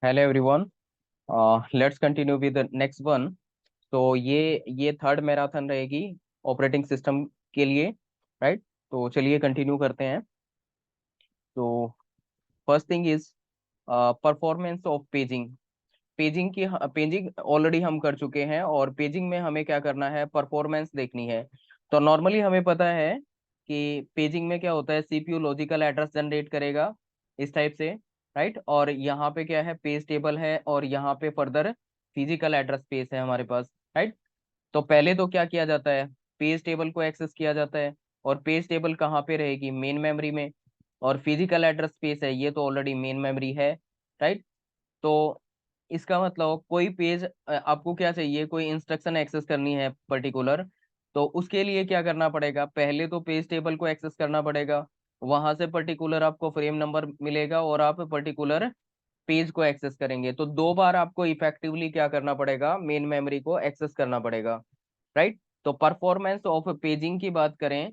Hello everyone. Let's continue with next one. तो ये third marathon रहेगी ऑपरेटिंग सिस्टम के लिए, राइट। तो चलिए कंटिन्यू करते हैं। तो first thing is performance of paging. Paging already हम कर चुके हैं, और पेजिंग में हमें क्या करना है, परफॉर्मेंस देखनी है। तो नॉर्मली हमें पता है कि पेजिंग में क्या होता है, सीपीयू लॉजिकल एड्रेस जनरेट करेगा इस टाइप से, राइट। और यहाँ पे क्या है, पेज टेबल है, और यहाँ पे फर्दर फिजिकल एड्रेस स्पेस है हमारे पास, राइट। तो पहले तो क्या किया जाता है, पेज टेबल को एक्सेस किया जाता है। और पेज टेबल कहाँ पे रहेगी, मेन मेमोरी में। और फिजिकल एड्रेस स्पेस है, ये तो ऑलरेडी मेन मेमोरी है, राइट। तो इसका मतलब कोई पेज आपको क्या चाहिए, कोई इंस्ट्रक्शन एक्सेस करनी है पर्टिकुलर, तो उसके लिए क्या करना पड़ेगा, पहले तो पेज टेबल को एक्सेस करना पड़ेगा। वहां से पर्टिकुलर आपको फ्रेम नंबर मिलेगा, और आप पर्टिकुलर पेज को एक्सेस करेंगे। तो दो बार आपको इफेक्टिवली क्या करना पड़ेगा, मेन मेमोरी को एक्सेस करना पड़ेगा, राइट। तो परफॉर्मेंस ऑफ पेजिंग की बात करें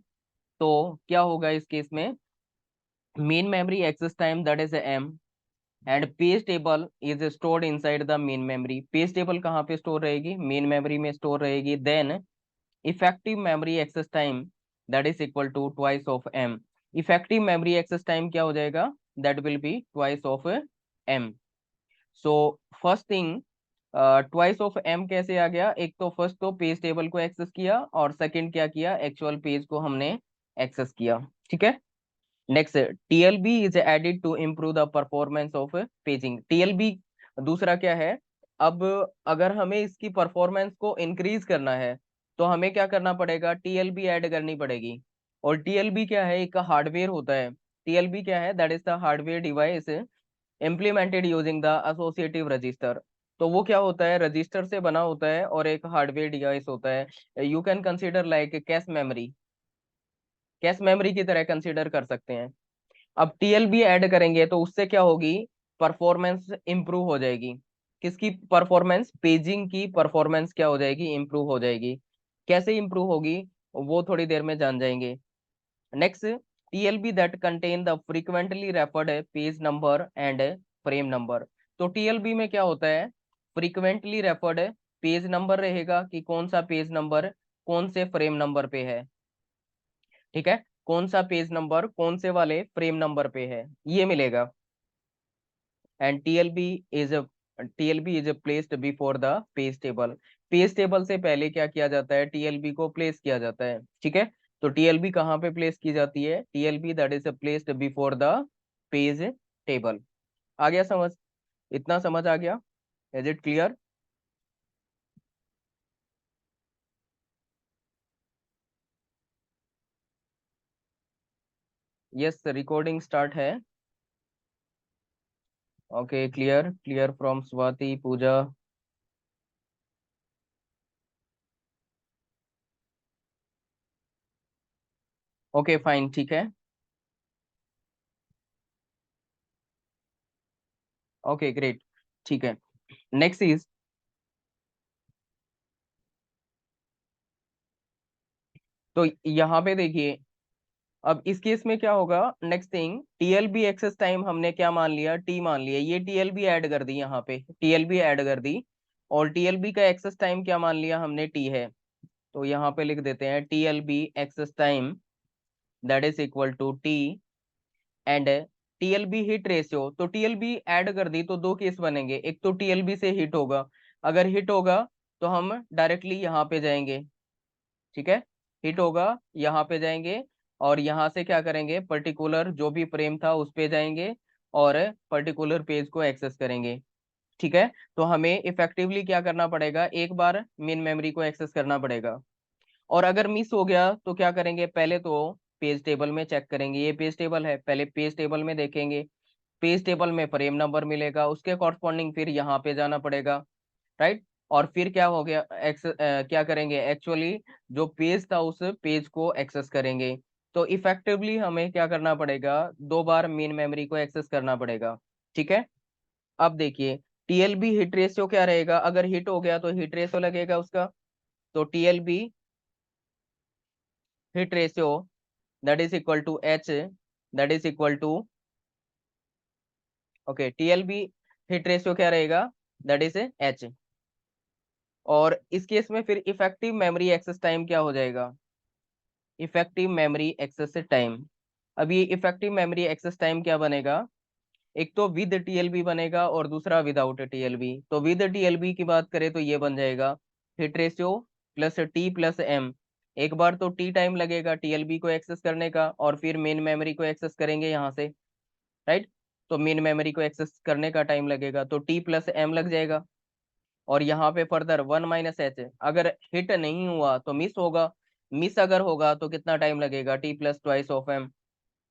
तो क्या होगा इस केस में, main memory access time that is M, and page table is stored inside the main memory. Page table कहाँ पे स्टोर रहेगी, मेन मेमोरी में स्टोर रहेगी। Then effective memory access time that is equal to twice of M. Effective memory access time क्या हो जाएगा, that will be twice of M. So first thing, twice of M कैसे आ गया, एक तो फर्स्ट तो पेज टेबल को एक्सेस किया, और सेकंड क्या किया, एक्चुअल पेज को हमने एक्सेस किया, ठीक है। Next, TLB is added to improve the performance of paging. TLB दूसरा क्या है, अब अगर हमें इसकी परफॉर्मेंस को इंक्रीज करना है तो हमें क्या करना पड़ेगा, टीएलबी ऐड करनी पड़ेगी। और टीएलबी क्या है, एक हार्डवेयर होता है। टीएलबी क्या है, that is the hardware device implemented using the associative register. तो वो क्या होता है, रजिस्टर से बना होता है, और एक हार्डवेयर डिवाइस होता है। You can consider like cache memory, cache memory की तरह कंसीडर कर सकते हैं। अब टीएलबी ऐड करेंगे तो उससे क्या होगी, परफॉर्मेंस इंप्रूव हो जाएगी। किसकी परफॉर्मेंस, पेजिंग की परफॉर्मेंस क्या हो जाएगी, इंप्रूव हो जाएगी। कैसे इंप्रूव होगी, वो थोड़ी देर में जान जाएंगे। Next, TLB that contain the frequently referred page number and frame number. तो टीएलबी में क्या होता है, फ्रीक्वेंटली रेफर्ड पेज नंबर रहेगा कि कौन सा पेज नंबर कौन से फ्रेम नंबर पे है, ठीक है। कौन सा पेज नंबर कौन से वाले फ्रेम नंबर पे है, ये मिलेगा। And TLB is placed before the page table. Page table से पहले क्या किया जाता है, टीएलबी को प्लेस किया जाता है, ठीक है। तो टीएलबी कहाँ पे प्लेस की जाती है, TLB that is placed before the page table. आ गया समझ, इतना समझ आ गया, is it clear. Yes, recording start है। Okay, clear clear from Swati, Pooja. Okay fine, ठीक है। ओके ग्रेट, ठीक है। नेक्स्ट इज, तो यहाँ पे देखिए, अब इस केस में क्या होगा, next thing, TLB access time हमने क्या मान लिया, टी मान लिया। ये टीएलबी ऐड कर दी, यहाँ पे टीएलबी ऐड कर दी। और टीएलबी का एक्सेस टाइम क्या मान लिया हमने, टी है। तो यहाँ पे लिख देते हैं TLB access time that is equal to T, and TLB hit ratio. तो टीएलबी ऐड कर दी तो दो केस बनेंगे, एक तो टीएलबी से हिट होगा, अगर हिट होगा तो हम डायरेक्टली यहाँ पे जाएंगे, ठीक है। हिट होगा, यहाँ पे जाएंगे, और यहाँ से क्या करेंगे, पर्टिकुलर जो भी फ्रेम था उस पे जाएंगे, और पर्टिकुलर पेज को एक्सेस करेंगे, ठीक है। तो हमें इफेक्टिवली क्या करना पड़ेगा, एक बार मेन मेमोरी को एक्सेस करना पड़ेगा। और अगर मिस हो गया तो क्या करेंगे, पहले तो पेज टेबल में चेक करेंगे, ये पेज टेबल है, पहले पेज टेबल में देखेंगे। पेज टेबल में फ्रेम नंबर मिलेगा, उसके कॉरस्पॉन्डिंग फिर यहाँ पे जाना पड़ेगा, राइट। और फिर क्या हो गया, क्या करेंगे, एक्चुअली जो पेज था उस पेज को एक्सेस करेंगे। तो इफेक्टिवली हमें क्या करना पड़ेगा, दो बार मेन मेमोरी को एक्सेस करना पड़ेगा, ठीक है। अब देखिए, टीएलबी हिट रेशियो क्या रहेगा, अगर हिट हो गया तो हिट रेशियो लगेगा उसका। तो TLB hit ratio that is equal to H, that is equal to, okay, TLB hit ratio क्या रहेगा, दैट इज एच। और इस केस में फिर इफेक्टिव मेमोरी एक्सेस टाइम क्या हो जाएगा, इफेक्टिव मेमोरी एक्सेस टाइम। अब ये इफेक्टिव मेमोरी एक्सेस टाइम क्या बनेगा, एक तो विद टीएलबी बनेगा और दूसरा विदाउट टीएलबी। तो विद टीएलबी की बात करें तो ये बन जाएगा hit ratio plus T plus M. एक बार तो टी टाइम लगेगा टीएलबी को एक्सेस करने का, और फिर मेन मेमोरी को एक्सेस करेंगे यहाँ से, राइट। तो मेन मेमोरी को एक्सेस करने का टाइम लगेगा, तो टी प्लस एम लग जाएगा। और यहाँ पे फर्दर वन माइनस एच, अगर हिट नहीं हुआ तो मिस होगा, मिस अगर होगा तो कितना टाइम लगेगा, T plus twice of M.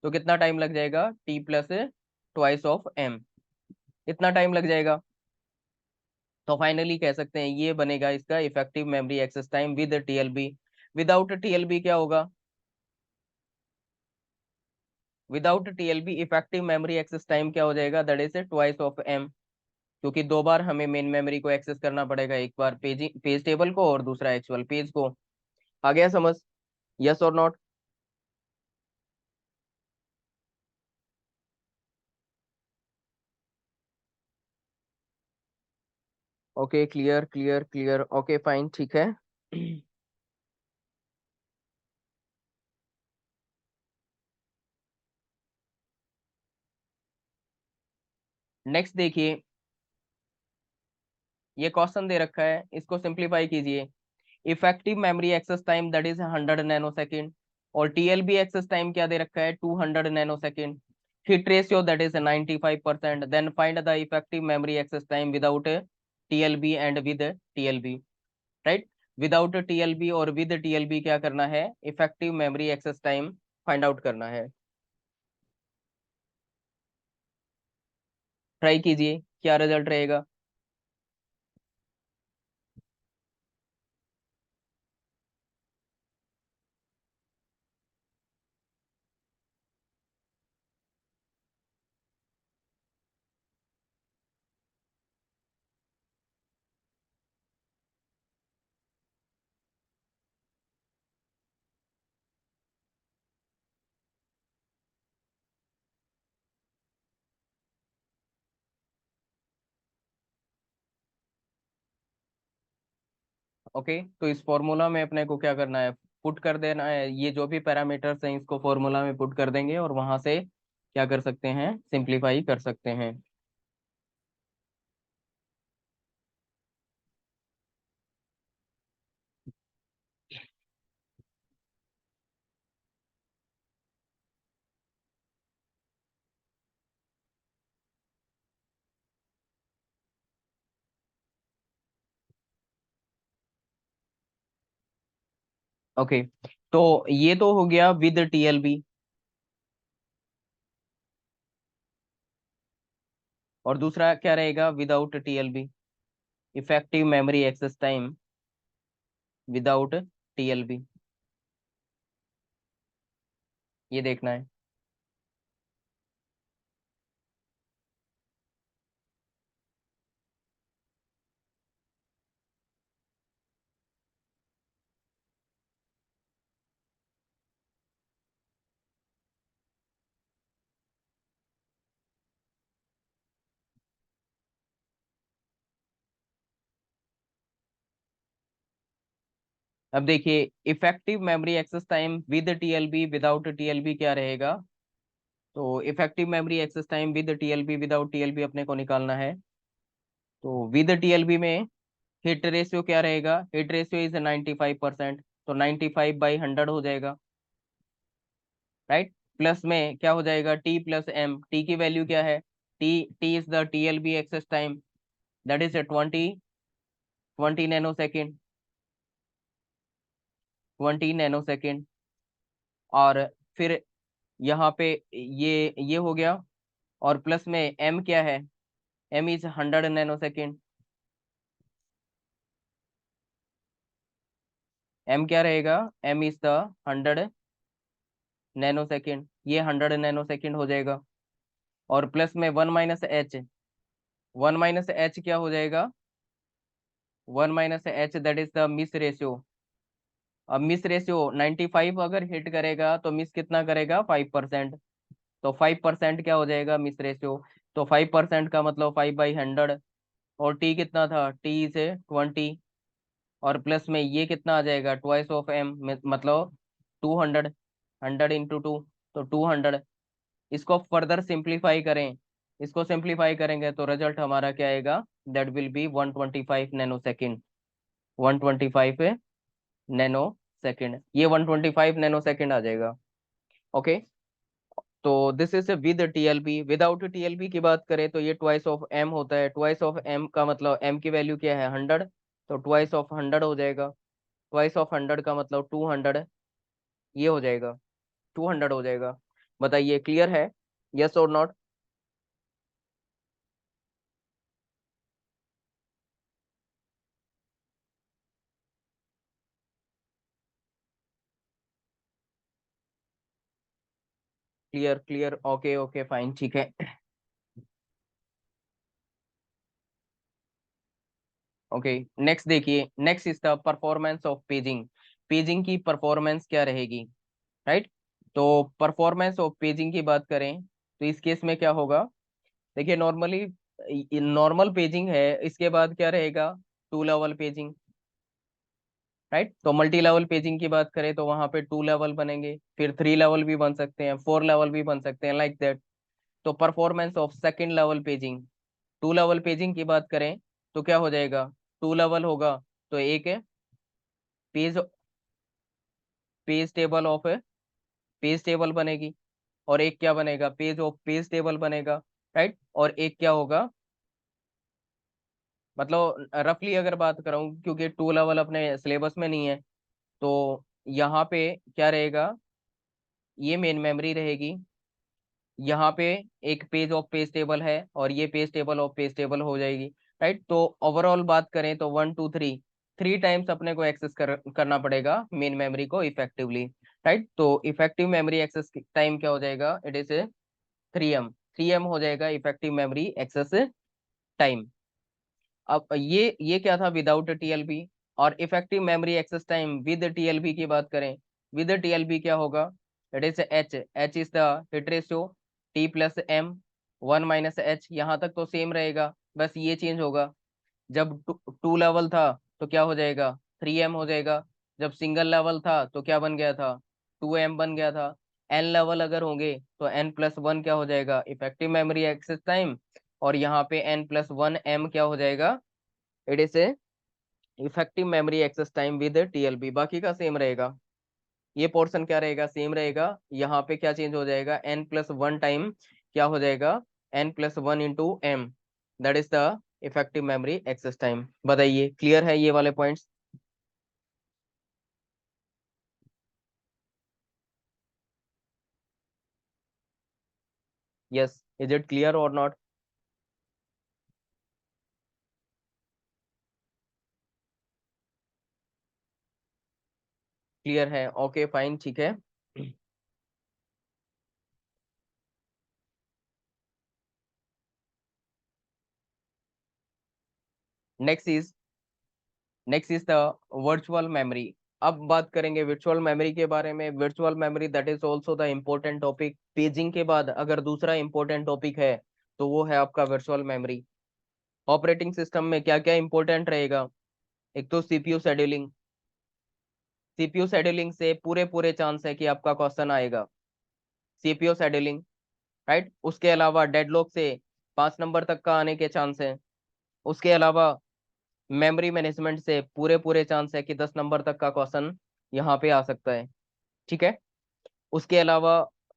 तो कितना टाइम लग जाएगा, T plus twice of M, इतना टाइम लग जाएगा। तो फाइनली कह सकते हैं ये बनेगा इसका effective memory access time with TLB. Without TLB क्या होगा, without TLB effective memory access time क्या हो जाएगा, that is twice of M. क्योंकि दो बार हमें मेन मेमोरी को एक्सेस करना पड़ेगा, एक बार पेज टेबल को और दूसरा एक्चुअल पेज को। आ गया समझ, यस और not. Okay, clear clear clear, okay fine, ठीक है। नेक्स्ट देखिए, ये क्वेश्चन दे रखा है, इसको सिंप्लीफाई कीजिए। Effective memory access time that is 100 nano second, और टीएलबी एक्सेस टाइम क्या दे रखा है, 200 nano second. Hit ratio that is 95%। Then find the effective memory access time without TLB and with TLB, right. Without TLB और with TLB क्या करना है, effective memory access time find out करना है। ट्राई कीजिए, क्या रिजल्ट रहेगा। Okay, तो इस फॉर्मूला में अपने को क्या करना है, पुट कर देना है, ये जो भी पैरामीटर्स हैं इसको फॉर्मूला में पुट कर देंगे और वहां से क्या कर सकते हैं, सिंप्लीफाई कर सकते हैं। ओके, तो ये तो हो गया विद टीएलबी, और दूसरा क्या रहेगा, without TLB, effective memory access time without TLB, ये देखना है। अब देखिए, effective memory access time with TLB without TLB क्या रहेगा। तो effective memory access time with TLB without TLB अपने को निकालना है। तो विद टीएलबी में हिट रेशियो क्या रहेगा, हिट रेशियो इज 95%, तो 95/100 हो जाएगा, राइट। प्लस में क्या हो जाएगा, टी प्लस एम, टी की वैल्यू क्या है, T, T is the TLB access time, that is 20 nano second, 20 nano second. और फिर यहाँ पे ये हो गया, और प्लस में एम क्या है, M is 100 nano second. M क्या रहेगा, M is the 100 nano second, ये 100 नैनो सेकेंड हो जाएगा। और प्लस में one minus H, one minus H क्या हो जाएगा, one minus H that is the miss ratio. अब मिस रेशियो 95 अगर हिट करेगा तो मिस कितना करेगा, 5%। तो 5% क्या हो जाएगा मिस रेशियो। तो 5% का मतलब 5/100, और टी कितना था, टी से 20, और प्लस में ये कितना आ जाएगा, ट्वाइस ऑफ एम, मतलब 200, 100 × 2, तो 200। इसको फर्दर सिंप्लीफाई करें, इसको सिंप्लीफाई करेंगे तो रिजल्ट हमारा क्या आएगा, that will B 125 nano second, 125 nano second, ये 125 नैनो सेकेंड आ जाएगा। ओके, तो this is with TLB. Without TLB की बात करें तो ये ट्वाइस ऑफ एम होता है। ट्वाइस ऑफ एम का मतलब एम की वैल्यू क्या है, 100, तो ट्वाइस ऑफ 100 हो जाएगा। ट्वाइस ऑफ 100 का मतलब 200, ये हो जाएगा, 200 हो जाएगा। बताइए क्लियर है, यस और not? Clear clear, okay okay fine, ठीक है। ओके, नेक्स्ट देखिए, next is the performance of paging. Paging की परफॉर्मेंस क्या रहेगी, राइट? तो परफॉर्मेंस ऑफ पेजिंग की बात करें तो इस केस में क्या होगा, देखिए नॉर्मली नॉर्मल पेजिंग है, इसके बाद क्या रहेगा, टू लेवल पेजिंग, राइट? तो मल्टी लेवल पेजिंग की बात करें तो वहां पे टू लेवल बनेंगे, फिर थ्री लेवल भी बन सकते हैं, फोर लेवल भी बन सकते हैं, लाइक दैट। तो performance of second level paging, two level paging की बात करें तो क्या हो जाएगा, टू लेवल होगा तो एक है page, page table of page table बनेगी, और एक क्या बनेगा, पेज ऑफ पेज टेबल बनेगा, राइट? और एक क्या होगा, मतलब रफली अगर बात कराऊं, क्योंकि टू लेवल अपने सिलेबस में नहीं है, तो यहाँ पे क्या रहेगा, ये मेन मेमोरी रहेगी, यहाँ पे एक पेज ऑफ पेज टेबल है, और ये page table of page table हो जाएगी, राइट? तो ओवरऑल बात करें तो 1 2 3, थ्री टाइम्स अपने को एक्सेस करना पड़ेगा मेन मेमोरी को इफेक्टिवली, राइट? तो इफेक्टिव मेमोरी एक्सेस टाइम क्या हो जाएगा, इट इज 3M हो जाएगा इफेक्टिव मेमोरी एक्सेस टाइम। अब ये क्या था विदाउट टीएलबी, और effective memory access time with TLB की बात करें, विद टीएलबी क्या होगा, it is H is the hit ratio, T+M, 1 - H, यहाँ तक तो सेम रहेगा, बस ये चेंज होगा। जब टू लेवल था तो क्या हो जाएगा, 3M हो जाएगा। जब सिंगल लेवल था तो क्या बन गया था, 2M बन गया था। एन लेवल अगर होंगे तो N+1 क्या हो जाएगा, इफेक्टिव मेमोरी एक्सेस टाइम, और यहाँ पे N+1M क्या हो जाएगा, it is a effective memory access time with TLB. बाकी का सेम रहेगा, ये पोर्शन क्या रहेगा, सेम रहेगा। यहाँ पे क्या चेंज हो जाएगा, N+1 टाइम क्या हो जाएगा, N+1 × M, that is the effective memory access time. बताइए क्लियर है ये वाले points? Yes, is it clear और नॉट? क्लियर है, ओके फाइन, ठीक है। Next is next is the virtual memory. अब बात करेंगे वर्चुअल मेमोरी के बारे में। Virtual memory that is also the important topic. Paging के बाद अगर दूसरा इंपॉर्टेंट टॉपिक है तो वो है आपका वर्चुअल मेमोरी। ऑपरेटिंग सिस्टम में क्या क्या इंपॉर्टेंट रहेगा, एक तो सीपीयू शेड्यूलिंग, सीपीयू शेड्यूलिंग से पूरे पूरे चांस है कि आपका क्वेश्चन आएगा, सीपीयू शेड्यूलिंग, राइट? उसके अलावा डेडलॉक से 5 नंबर तक का आने के चांस है। उसके अलावा मेमोरी मैनेजमेंट से पूरे पूरे चांस है कि 10 नंबर तक का क्वेश्चन यहाँ पे आ सकता है, ठीक है? उसके अलावा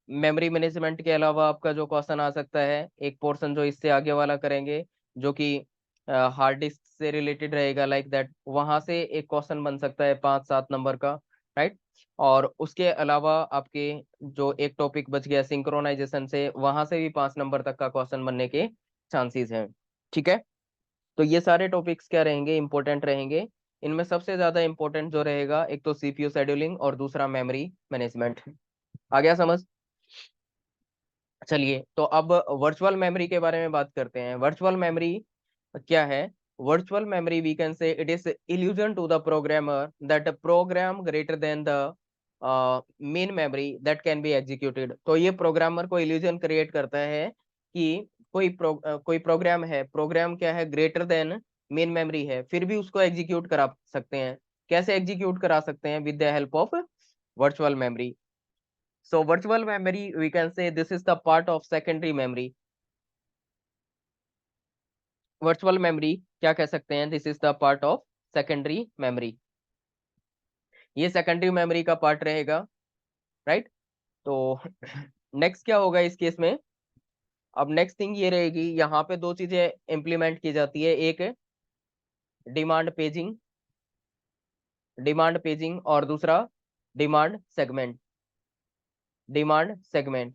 मेमोरी मैनेजमेंट के अलावा आपका जो क्वेश्चन आ सकता है, एक पोर्शन जो इससे आगे वाला करेंगे, जो कि हार्ड डिस्क से रिलेटेड रहेगा, लाइक दैट, वहां से एक क्वेश्चन बन सकता है 5 7 नंबर का, राइट? और उसके अलावा आपके जो एक टॉपिक बच गया सिंक्रोनाइजेशन से, वहां से भी 5 नंबर तक का क्वेश्चन बनने के चांसेस हैं, ठीक है? तो ये सारे टॉपिक्स क्या रहेंगे, इंपॉर्टेंट रहेंगे। इनमें सबसे ज्यादा इंपॉर्टेंट जो रहेगा, एक तो सीपीयू शेड्यूलिंग और दूसरा मेमोरी मैनेजमेंट। आ गया समझ? चलिए, तो अब वर्चुअल मेमोरी के बारे में बात करते हैं। वर्चुअल मेमोरी क्या है? Virtual memory we can say it is illusion to the programmer that program greater than the main memory that can be executed. तो ये प्रोग्रामर को illusion क्रिएट करता है कि कोई प्रोग्राम है, प्रोग्राम क्या है, ग्रेटर देन मेन मेमोरी है, फिर भी उसको एग्जीक्यूट करा सकते हैं। कैसे एग्जीक्यूट करा सकते हैं? With the help of virtual memory. So virtual memory we can say this is the part of secondary memory. Virtual memory क्या कह सकते हैं? This is the part of secondary memory. ये सेकेंडरी मेमोरी का part रहेगा, right. तो next क्या होगा इस केस में? अब नेक्स्ट थिंग ये रहेगी, यहाँ पे दो चीजें इंप्लीमेंट की जाती है, एक डिमांड पेजिंग, डिमांड पेजिंग, और दूसरा डिमांड सेगमेंट। डिमांड सेगमेंट,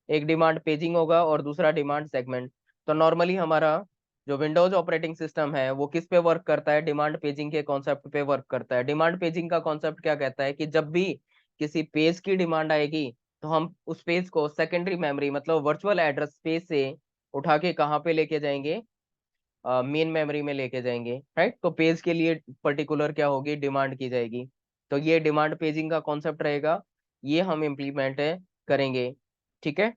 एक डिमांड पेजिंग होगा और दूसरा डिमांड सेगमेंट। तो नॉर्मली हमारा जो विंडोज ऑपरेटिंग सिस्टम है वो किस पे वर्क करता है? डिमांड पेजिंग के कॉन्सेप्ट पे वर्क करता है। डिमांड पेजिंग का कॉन्सेप्ट क्या कहता है कि जब भी किसी पेज की डिमांड आएगी तो हम उस पेज को सेकेंडरी मेमोरी मतलब वर्चुअल एड्रेस स्पेस से उठा के कहाँ पे लेके जाएंगे? मेन मेमोरी में लेके जाएंगे, राइट। तो पेज के लिए पर्टिकुलर क्या होगी? डिमांड की जाएगी। तो ये डिमांड पेजिंग का कॉन्सेप्ट रहेगा, ये हम इम्प्लीमेंट करेंगे, ठीक है।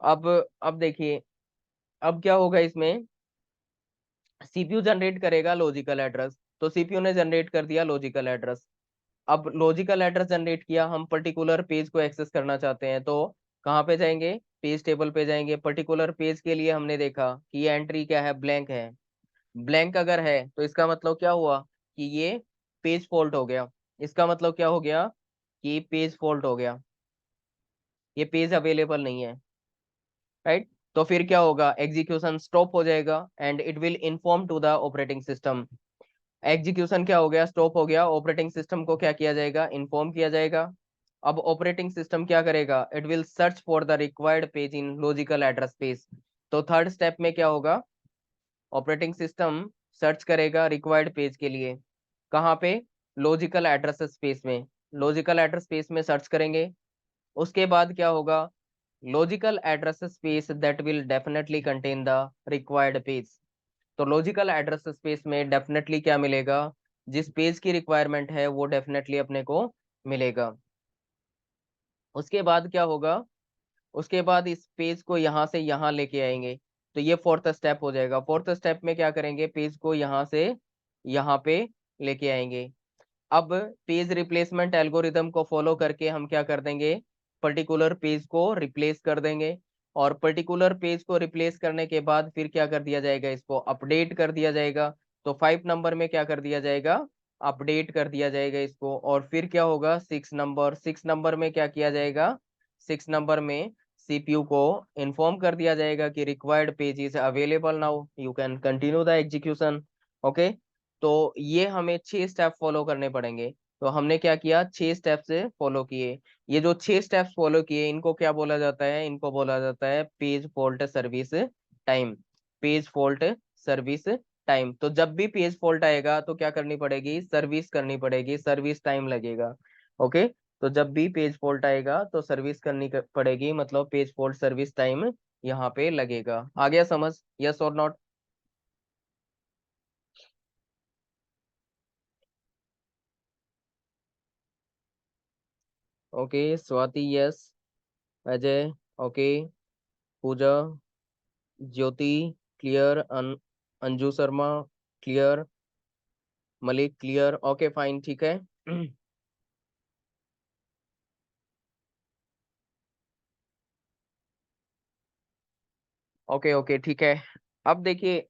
अब अब देखिए, अब क्या होगा इसमें? सीपीयू जनरेट करेगा लॉजिकल एड्रेस, तो सीपीयू ने जनरेट कर दिया लॉजिकल एड्रेस। अब लॉजिकल एड्रेस जनरेट किया, हम पर्टिकुलर पेज को एक्सेस करना चाहते हैं तो कहाँ पे जाएंगे? पेज टेबल पे जाएंगे। पर्टिकुलर पेज के लिए हमने देखा कि ये एंट्री क्या है? ब्लैंक है। ब्लैंक अगर है तो इसका मतलब क्या हुआ कि ये पेज फॉल्ट हो गया। इसका मतलब क्या हो गया कि पेज फॉल्ट हो गया, ये पेज अवेलेबल नहीं है, राइट। तो फिर क्या होगा? एग्जीक्यूशन स्टॉप हो जाएगा and it will inform to the operating system. Execution क्या हो गया? स्टॉप हो गया। ऑपरेटिंग सिस्टम को क्या किया जाएगा? इन्फॉर्म किया जाएगा। अब ऑपरेटिंग सिस्टम क्या करेगा? It will search for the required page in logical address space. तो थर्ड स्टेप में क्या होगा? ऑपरेटिंग सिस्टम सर्च करेगा रिक्वायर्ड पेज के लिए, कहाँ पे? लॉजिकल एड्रेस स्पेस में। लॉजिकल एड्रेस स्पेस में सर्च करेंगे। उसके बाद क्या होगा? Logical address space that will definitely contain the required page. तो लॉजिकल एड्रेस स्पेस में डेफिनेटली क्या मिलेगा? जिस पेज की रिक्वायरमेंट है वो डेफिनेटली अपने को मिलेगा। उसके बाद क्या होगा? उसके बाद इस पेज को यहाँ से यहाँ लेके आएंगे। तो ये फोर्थ स्टेप हो जाएगा। फोर्थ स्टेप में क्या करेंगे? पेज को यहाँ से यहाँ पे लेके आएंगे। अब पेज रिप्लेसमेंट एल्गोरिदम को फॉलो करके हम क्या कर देंगे? पर्टिकुलर पेज को रिप्लेस कर देंगे। और पर्टिकुलर पेज को रिप्लेस करने के बाद फिर क्या कर दिया जाएगा? इसको अपडेट कर दिया जाएगा। तो 5 नंबर में क्या कर दिया जाएगा? अपडेट कर दिया जाएगा इसको। और फिर क्या होगा? 6 नंबर, 6 नंबर में क्या किया जाएगा? 6 नंबर में सीपीयू को इन्फॉर्म कर दिया जाएगा कि required page is available now, you can continue the execution. Okay. तो ये हमें 6 स्टेप फॉलो करने पड़ेंगे। तो हमने क्या किया? 6 स्टेप से फॉलो किए। ये जो 6 स्टेप्स फॉलो किए इनको क्या बोला जाता है? इनको बोला जाता है page fault service time. Page fault service time. तो जब भी पेज फॉल्ट आएगा तो क्या करनी पड़ेगी? सर्विस करनी पड़ेगी, सर्विस टाइम लगेगा। ओके। तो जब भी पेज फॉल्ट आएगा तो सर्विस करनी पड़ेगी, मतलब पेज फॉल्ट सर्विस टाइम यहाँ पे लगेगा। आ गया समझ? यस और not? Okay, Swati yes, Ajay okay, Pooja, Jyoti clear, Anju Sharma clear, Malik clear, okay fine, ठीक है। ओके ओके ठीक है। अब देखिए,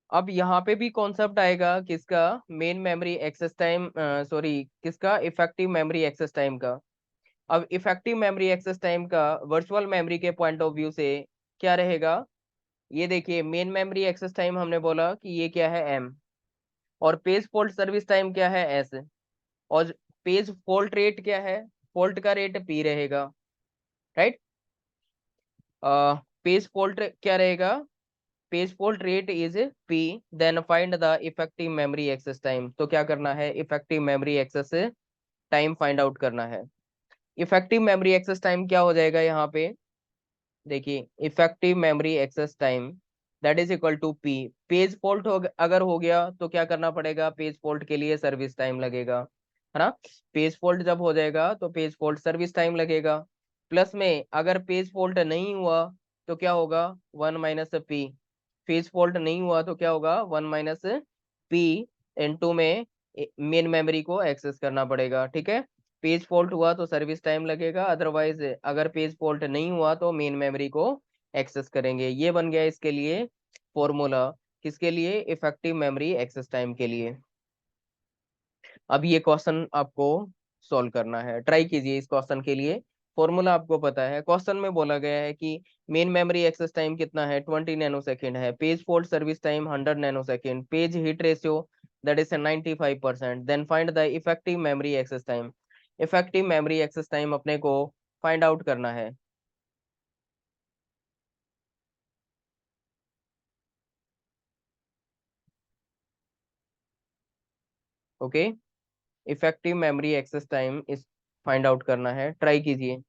अब यहाँ पे भी कॉन्सेप्ट आएगा किसका? Main memory access time, sorry, किसका? इफेक्टिव मेमोरी एक्सेस टाइम का। अब इफेक्टिव मेमोरी एक्सेस टाइम का वर्चुअल मेमोरी के पॉइंट ऑफ व्यू से क्या रहेगा? ये देखिए, मेन मेमोरी एक्सेस टाइम हमने बोला कि ये क्या है? एम। और पेज फॉल्ट सर्विस टाइम क्या है? एस। और पेज फॉल्ट रेट क्या है? फॉल्ट का रेट पी रहेगा, राइट। पेज फॉल्ट क्या रहेगा? Page fault rate is P. Then find the effective memory access time. तो क्या करना है? Effective memory access time find out करना है। इफेक्टिव मेमोरी एक्सेस टाइम क्या हो जाएगा यहाँ पे? देखिए, effective memory access time that is equal to P. Page fault हो अगर हो गया तो क्या करना पड़ेगा? पेज फॉल्ट के लिए सर्विस टाइम लगेगा, है ना। पेज फॉल्ट जब हो जाएगा तो पेज फॉल्ट सर्विस टाइम लगेगा। प्लस में अगर पेज फॉल्ट नहीं हुआ तो क्या होगा 1 - पी। पेज फॉल्ट नहीं हुआ तो क्या होगा 1 - पी। इनटू में मेन मेमोरी को एक्सेस करना पड़ेगा, ठीक है। पेज फॉल्ट हुआ तो सर्विस टाइम लगेगा, अदरवाइज अगर पेज फॉल्ट नहीं हुआ तो मेन मेमोरी को एक्सेस करेंगे। ये बन गया इसके लिए फॉर्मूला, किसके लिए, इफेक्टिव मेमोरी एक्सेस टाइम के लिए। अब ये क्वेश्चन आपको सॉल्व करना है, ट्राई कीजिए इस क्वेश्चन के लिए। फॉर्मूला आपको पता है, क्वेश्चन में बोला गया है कि मेन मेमोरी एक्सेस टाइम कितना है, 20 नैनोसेकंड है। Page fault service time 100 nanosecond. Page hit ratio that is 95%। Then find the effective memory access time. Effective memory access time अपने को फाइंड आउट करना है। Okay, effective memory access time इस find out करना है, try कीजिए।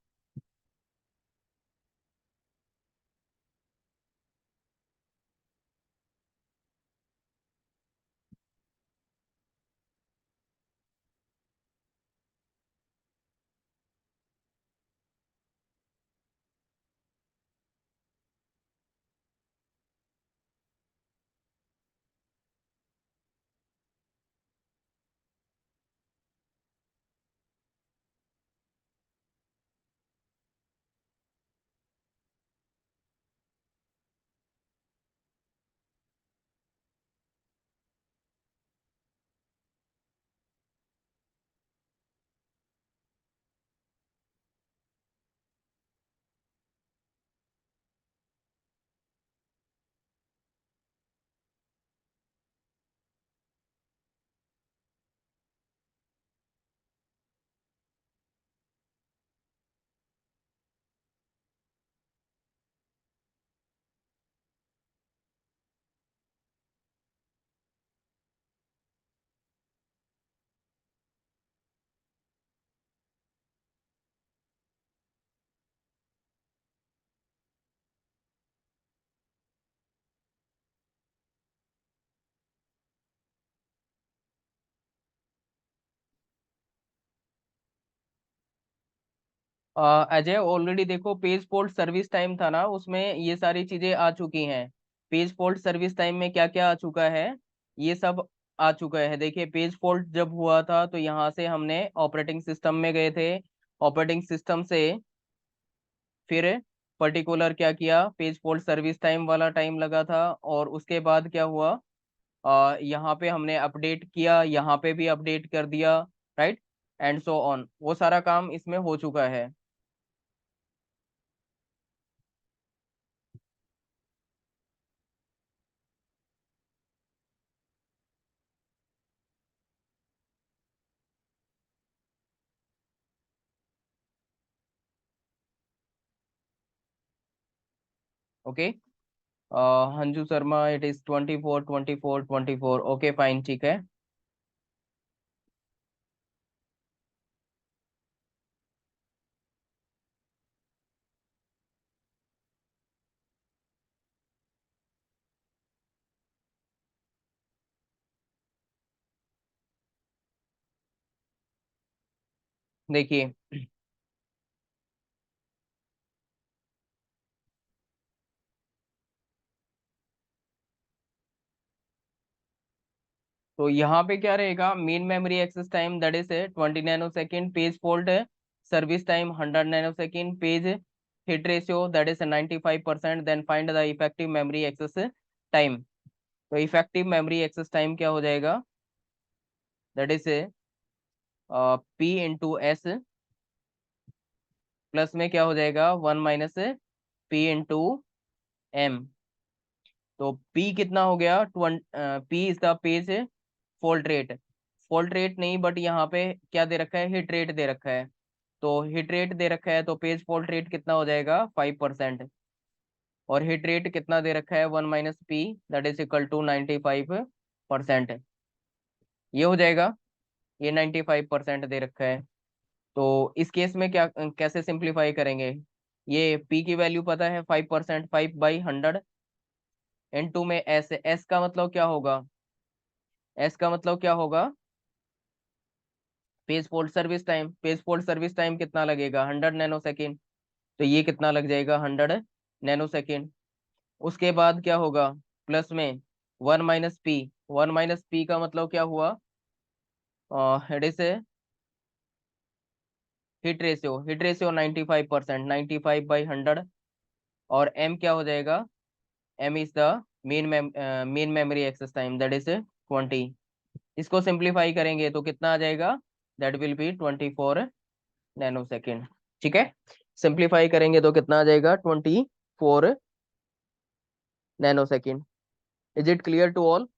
Ajay already देखो, page fault service time था ना, उसमें ये सारी चीजें आ चुकी हैं। पेज फॉल्ट सर्विस टाइम में क्या क्या आ चुका है, ये सब आ चुका है। देखिए, पेज फॉल्ट जब हुआ था तो यहाँ से हमने ऑपरेटिंग सिस्टम में गए थे। ऑपरेटिंग सिस्टम से फिर पर्टिकुलर क्या किया, पेज फॉल्ट सर्विस टाइम वाला टाइम लगा था। और उसके बाद क्या हुआ, यहाँ पे हमने अपडेट किया, यहाँ पे भी अपडेट कर दिया, राइट, एंड सो ऑन। वो सारा काम इसमें हो चुका है। Okay, Anju Sharma, it is 24 24 24। Okay fine, ठीक है। देखिए, तो यहाँ पे क्या रहेगा, main memory access time that is 20 nanosecond. Page fault service time 100 nanosecond. Page hit ratio that is 95%। Then find the effective memory access time. तो इफेक्टिव मेमोरी एक्सेस टाइम क्या हो जाएगा, that is P × S, plus में क्या हो जाएगा 1 - P × M। तो P कितना हो गया, P is the page fault rate. Fault rate नहीं, बट यहाँ पे क्या दे रखा है, हिट रेट दे रखा है। तो हिट रेट दे रखा है तो पेज फॉल्ट रेट कितना हो जाएगा 5%। और हिट रेट कितना दे रखा है 1 - P, that is equal to 95%। ये हो जाएगा, ये 95% दे रखा है। तो इस केस में क्या, कैसे सिंप्लीफाई करेंगे, ये P की वैल्यू पता है 5%, 5/100। N2 में S का मतलब क्या होगा, S का मतलब क्या होगा, page fault service time. Page fault service time कितना लगेगा 100 नैनोसेकंड। तो ये कितना लग जाएगा 100 नैनो सेकेंड। उसके बाद क्या होगा, प्लस में 1 - p। 1 - p का मतलब क्या हुआ, इट इज हिट रेशियो 95%, 95/100। और m क्या हो जाएगा, m is the main memory access time, that is 20। इसको सिंप्लीफाई करेंगे तो कितना आ जाएगा, that will be 24 nanosecond. ठीक है, सिंप्लीफाई करेंगे तो कितना आ जाएगा, 24 nanosecond. Is it clear to all?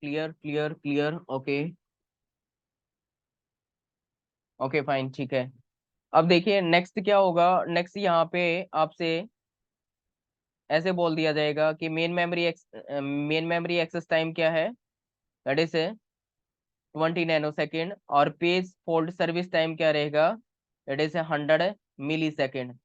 Clear clear clear, okay. Okay fine, ठीक है। अब देखिए नेक्स्ट क्या होगा, नेक्स्ट यहाँ पे आपसे ऐसे बोल दिया जाएगा कि मेन मेमोरी एक्सेस टाइम क्या है, दैट इज 20 नैनो सेकेंड। और पेज फोल्ड सर्विस टाइम क्या रहेगा, that is 100 millisecond.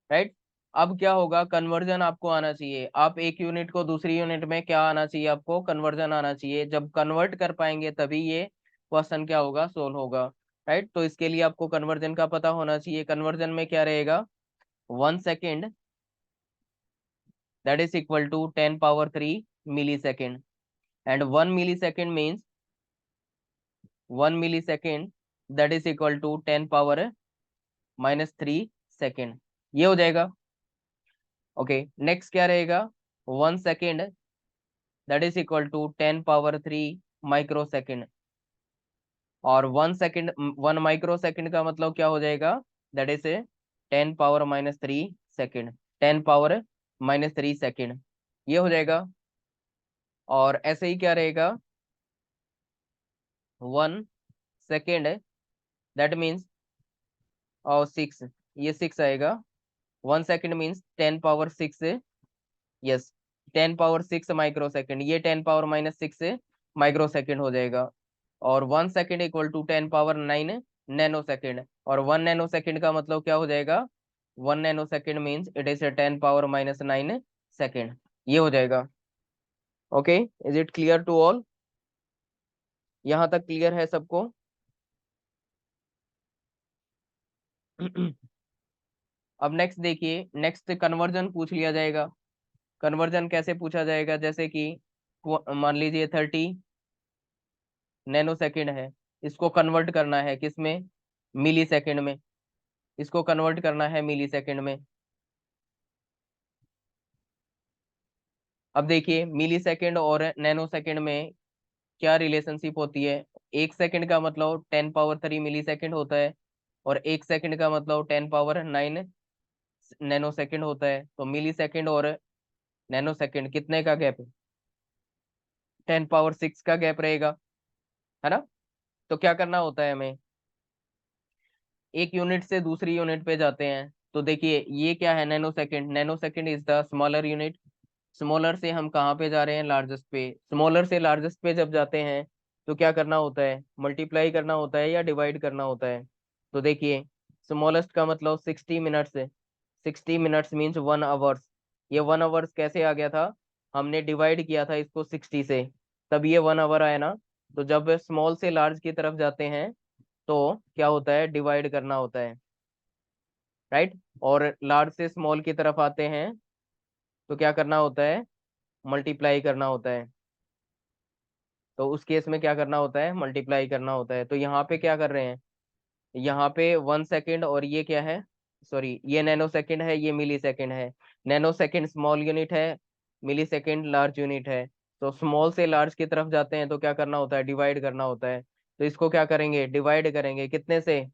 Right. अब क्या होगा, कन्वर्जन आपको आना चाहिए। आप एक यूनिट को दूसरी यूनिट में क्या आना चाहिए, आपको कन्वर्जन आना चाहिए। जब कन्वर्ट कर पाएंगे तभी ये क्वेश्चन क्या होगा, सोल्व होगा। राइट, तो इसके लिए आपको कन्वर्जन का पता होना चाहिए। कन्वर्जन में क्या रहेगा, 1 second that is equal to 10 power 3 millisecond. And 1 millisecond means 1 millisecond that is equal to 10 power -3 second. ये हो जाएगा। ओके, नेक्स्ट क्या रहेगा, 1 second that is equal to 10 power 3 microsecond. और 1 second, 1 micro second का मतलब क्या हो जाएगा, that is 10 power -3 second. 10 power -3 second, ये हो जाएगा। और ऐसे ही क्या रहेगा, 1 सेकेंड दैट मीन्स, और 6, ये 6 आएगा। 1 second means 10 power 6, yes, 10 power 6 micro second, ये 10 पावर -6 माइक्रो सेकेंड हो जाएगा। और 1 second equal to 10 power 9 nano second. और 1 नैनो सेकेंड का मतलब क्या हो जाएगा, 1 nanosecond means it is 10 power -9 second, ये हो जाएगा। Okay, is it clear to all? यहाँ तक क्लियर है सबको? अब नेक्स्ट देखिए, नेक्स्ट कन्वर्जन पूछ लिया जाएगा। कन्वर्जन कैसे पूछा जाएगा, जैसे कि मान लीजिए 30 नैनो सेकेंड है, इसको कन्वर्ट करना है किसमें, मिली सेकेंड में। इसको कन्वर्ट करना है मिली सेकेंड में। अब देखिए मिली सेकेंड और नैनो सेकेंड में क्या रिलेशनशिप होती है। 1 सेकेंड का मतलब 10 पावर 3 मिली सेकेंड होता है, और 1 सेकेंड का मतलब 10 पावर 9 नैनो सेकेंड होता है। तो मिली सेकेंड और नैनो सेकेंड कितने का गैप है, 10 पावर 6 का गैप रहेगा, है ना। तो क्या करना होता है हमें, एक यूनिट से दूसरी यूनिट पे जाते हैं। तो देखिए ये क्या है, nano second. Nano second is the smaller unit. Smaller से हम कहाँ पे जा रहे हैं, लार्जेस्ट पे। स्मॉलर से लार्जेस्ट पे जब जाते हैं तो क्या करना होता है, मल्टीप्लाई करना होता है या डिवाइड करना होता है। तो देखिए स्मॉलेस्ट का मतलब 60 मिनट्स है। 60 मिनट्स मीन्स 1 आवर्स। ये 1 आवर्स कैसे आ गया था, हमने डिवाइड किया था इसको 60 से, तब ये 1 आवर आया ना। तो जब स्मॉल से लार्ज की तरफ जाते हैं तो क्या होता है, डिवाइड करना होता है। राइट। और लार्ज से स्मॉल की तरफ आते हैं तो क्या करना होता है, मल्टीप्लाई करना होता है। तो उस केस में क्या करना होता है, मल्टीप्लाई करना होता है। तो यहाँ पे क्या कर रहे हैं, यहाँ पे 1 सेकेंड और ये क्या है, सॉरी ये नैनो सेकेंड है, ये मिली सेकेंड है। नैनो सेकेंड स्मॉल यूनिट है, मिली सेकेंड लार्ज यूनिट है। तो स्मॉल से लार्ज की तरफ जाते हैं तो क्या करना होता है, डिवाइड करना होता है। तो इसको क्या करेंगे, डिवाइड करेंगे कितने से,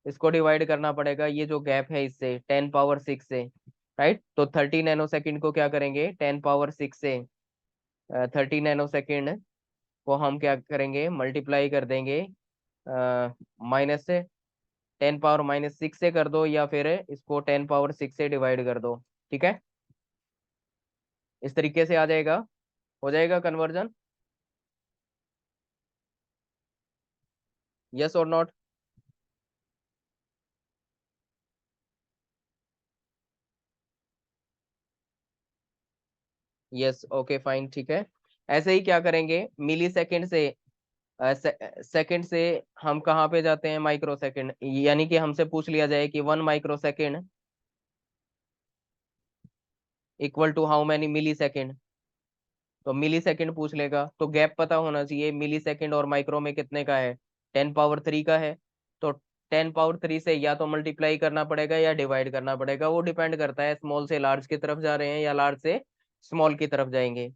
इसको डिवाइड करना पड़ेगा ये जो गैप है इससे, 10 पावर 6 से। राइट, तो 30 नैनो सेकेंड को क्या करेंगे, 10 पावर 6 से 30 नैनो सेकेंड को हम क्या करेंगे, मल्टीप्लाई कर देंगे, माइनस से 10 पावर -6 से कर दो, या फिर इसको 10 पावर 6 से डिवाइड कर दो। ठीक है, इस तरीके से आ जाएगा, हो जाएगा कन्वर्जन। यस और नॉट? यस, ओके फाइन, ठीक है। ऐसे ही क्या करेंगे, मिली सेकेंड से सेकंड से हम कहाँ पे जाते हैं, माइक्रो सेकंड, यानी कि हमसे पूछ लिया जाए कि 1 microsecond equal to how many millisecond, तो मिली सेकेंड पूछ लेगा, तो गैप पता होना चाहिए मिली सेकेंड और माइक्रो में कितने का है, 10 पावर 3 का है। तो 10 पावर 3 से या तो मल्टीप्लाई करना पड़ेगा या डिवाइड करना पड़ेगा, वो डिपेंड करता है स्मॉल से लार्ज की तरफ जा रहे हैं या लार्ज से स्मॉल की तरफ जाएंगे।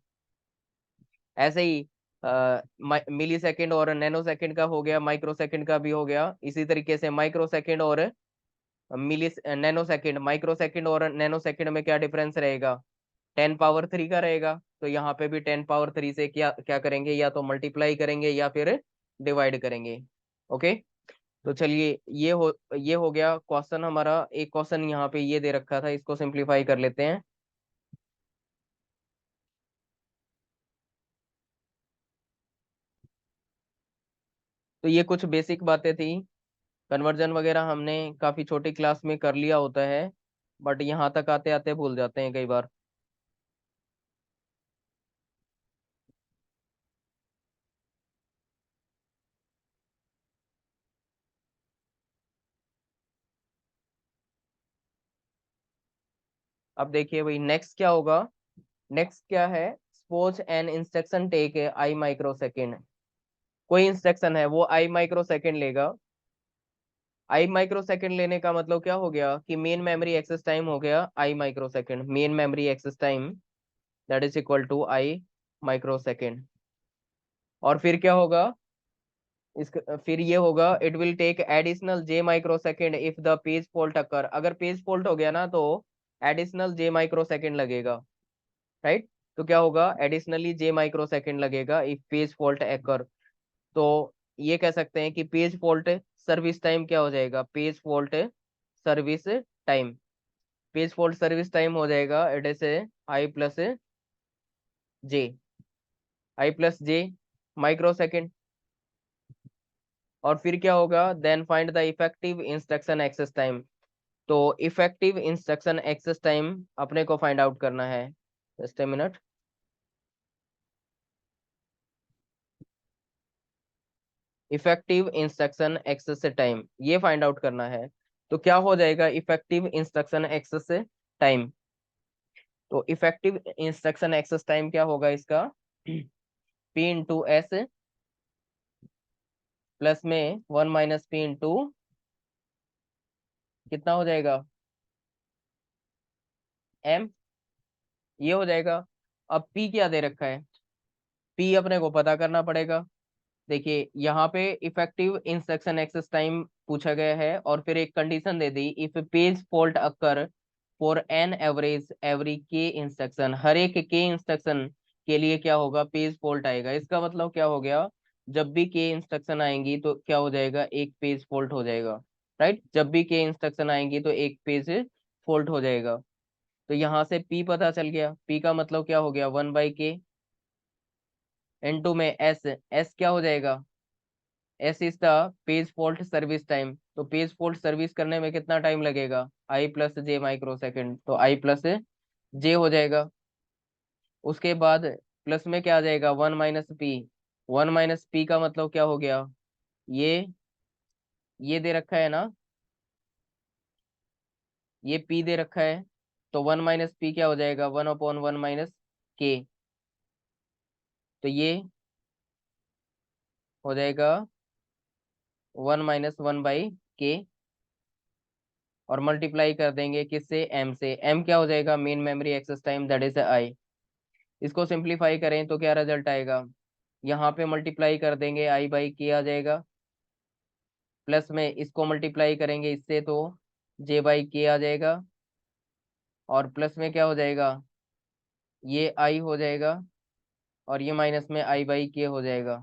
ऐसे ही मिली सेकेंड और नैनो सेकेंड का हो गया, माइक्रो सेकेंड का भी हो गया, इसी तरीके से माइक्रो सेकेंड और मिली नैनो सेकेंड, माइक्रो सेकेंड और नैनो सेकेंड में क्या डिफरेंस रहेगा, 10 पावर 3 का रहेगा। तो यहाँ पे भी 10 पावर 3 से क्या क्या करेंगे, या तो मल्टीप्लाई करेंगे या फिर डिवाइड करेंगे। ओके, तो चलिए ये हो गया क्वेश्चन हमारा। एक क्वेश्चन यहाँ पे ये दे रखा था, इसको सिंप्लीफाई कर लेते हैं। तो ये कुछ बेसिक बातें थी, कन्वर्जन वगैरह हमने काफी छोटी क्लास में कर लिया होता है, बट यहाँ तक आते आते भूल जाते हैं कई बार। अब देखिए भाई नेक्स्ट क्या होगा, नेक्स्ट क्या है, suppose an instruction take I microsecond, कोई इंस्ट्रक्शन है वो I माइक्रो सेकेंड लेगा। I माइक्रो सेकेंड लेने का मतलब क्या हो गया कि मेन मेमोरी एक्सेस टाइम हो गया I microsecond, main memory access time that is equal to I microsecond. और फिर क्या होगा, इस फिर ये होगा, it will take additional J microsecond if the page fault occur, अगर पेज फॉल्ट हो गया ना तो एडिशनल J माइक्रो सेकेंड लगेगा, राइट। तो क्या होगा, एडिशनली J माइक्रो सेकेंड लगेगा इफ पेज फॉल्ट अकर। तो ये कह सकते हैं कि पेज फॉल्ट सर्विस टाइम क्या हो जाएगा, page fault service time, page fault service time हो जाएगा it is J I+J microsecond. और फिर क्या होगा, then find the effective instruction access time. तो इफेक्टिव इंस्ट्रक्शन एक्सेस टाइम अपने को फाइंड आउट करना है, just a minute. Effective instruction access time ये फाइंड आउट करना है। तो क्या हो जाएगा इफेक्टिव इंस्ट्रक्शन एक्सेस टाइम, तो इफेक्टिव इंस्ट्रक्शन एक्सेस टाइम क्या होगा इसका, P × S प्लस में 1 - P × कितना हो जाएगा M, ये हो जाएगा। अब P क्या दे रखा है, P अपने को पता करना पड़ेगा। देखिए यहाँ पे इफेक्टिव इंस्ट्रक्शन एक्सेस टाइम पूछा गया है और फिर एक condition they the, if page fault occur for an average every के इंस्ट्रक्शन, हर एक के इंस्ट्रक्शन के लिए क्या होगा, पेज फॉल्ट आएगा। इसका मतलब क्या हो गया, जब भी के इंस्ट्रक्शन आएंगी तो क्या हो जाएगा, एक पेज फॉल्ट हो जाएगा, राइट। जब भी के इंस्ट्रक्शन आएंगी तो एक पेज फॉल्ट हो जाएगा। तो यहाँ से पी पता चल गया, पी का मतलब क्या हो गया, 1/K। N2 में एस क्या हो जाएगा, S is the page fault service time. तो पेज फॉल्ट सर्विस करने में कितना टाइम लगेगा, I+J माइक्रो सेकेंड, तो I+J हो जाएगा। उसके बाद प्लस में क्या आ जाएगा, 1 - P, 1 - P का मतलब क्या हो गया, ये ये दे रखा है ना, ये P दे रखा है, तो 1 - P क्या हो जाएगा, 1/1 - K। तो ये हो जाएगा 1 - 1/K, और मल्टीप्लाई कर देंगे किससे, M से। M क्या हो जाएगा, main memory access time that is I। इसको सिंप्लीफाई करें तो क्या रिजल्ट आएगा, यहाँ पे मल्टीप्लाई कर देंगे I/K आ जाएगा, प्लस में इसको मल्टीप्लाई करेंगे इससे तो J/K आ जाएगा, और प्लस में क्या हो जाएगा, ये I हो जाएगा, और ये माइनस में I/K हो जाएगा,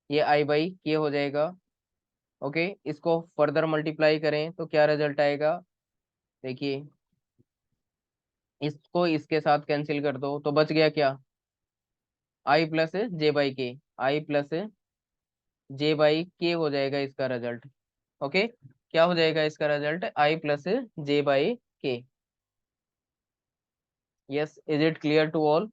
ये I/K हो जाएगा। ओके, इसको फर्दर मल्टीप्लाई करें तो क्या रिजल्ट आएगा, देखिए इसको इसके साथ कैंसिल कर दो तो बच गया क्या, I+J/K, I+J/K हो जाएगा इसका रिजल्ट। ओके, क्या हो जाएगा इसका result, I+J/K। Yes, is it clear to all.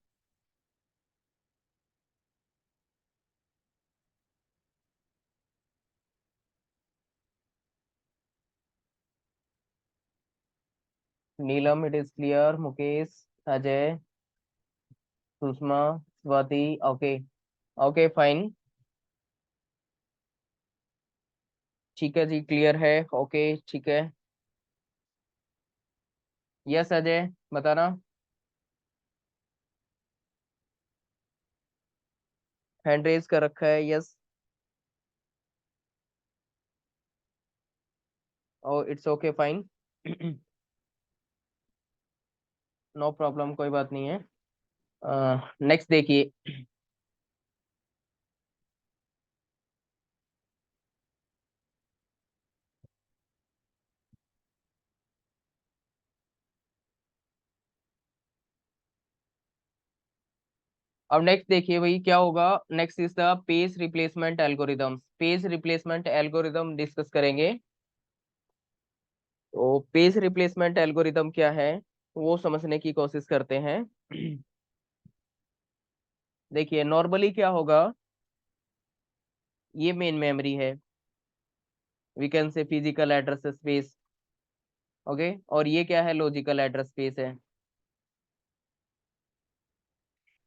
Neelam, it is clear. Mukesh, Ajay, Sushma, Swati, okay. Okay fine, ठीक है जी, क्लियर है। ओके ठीक है। यस अजय, बताना। हैंड रेज कर रखा है, yes. Oh it's okay fine. No problem, कोई बात नहीं है। नेक्स्ट देखिए। अब नेक्स्ट देखिए भाई क्या होगा। Next is the page replacement algorithm. Page replacement algorithm discuss करेंगे। तो पेज रिप्लेसमेंट एल्गोरिदम क्या है वो समझने की कोशिश करते हैं। देखिए नॉर्मली क्या होगा, ये मेन मेमोरी है, we can say physical address space. Okay, और ये क्या है, लॉजिकल एड्रेस स्पेस है।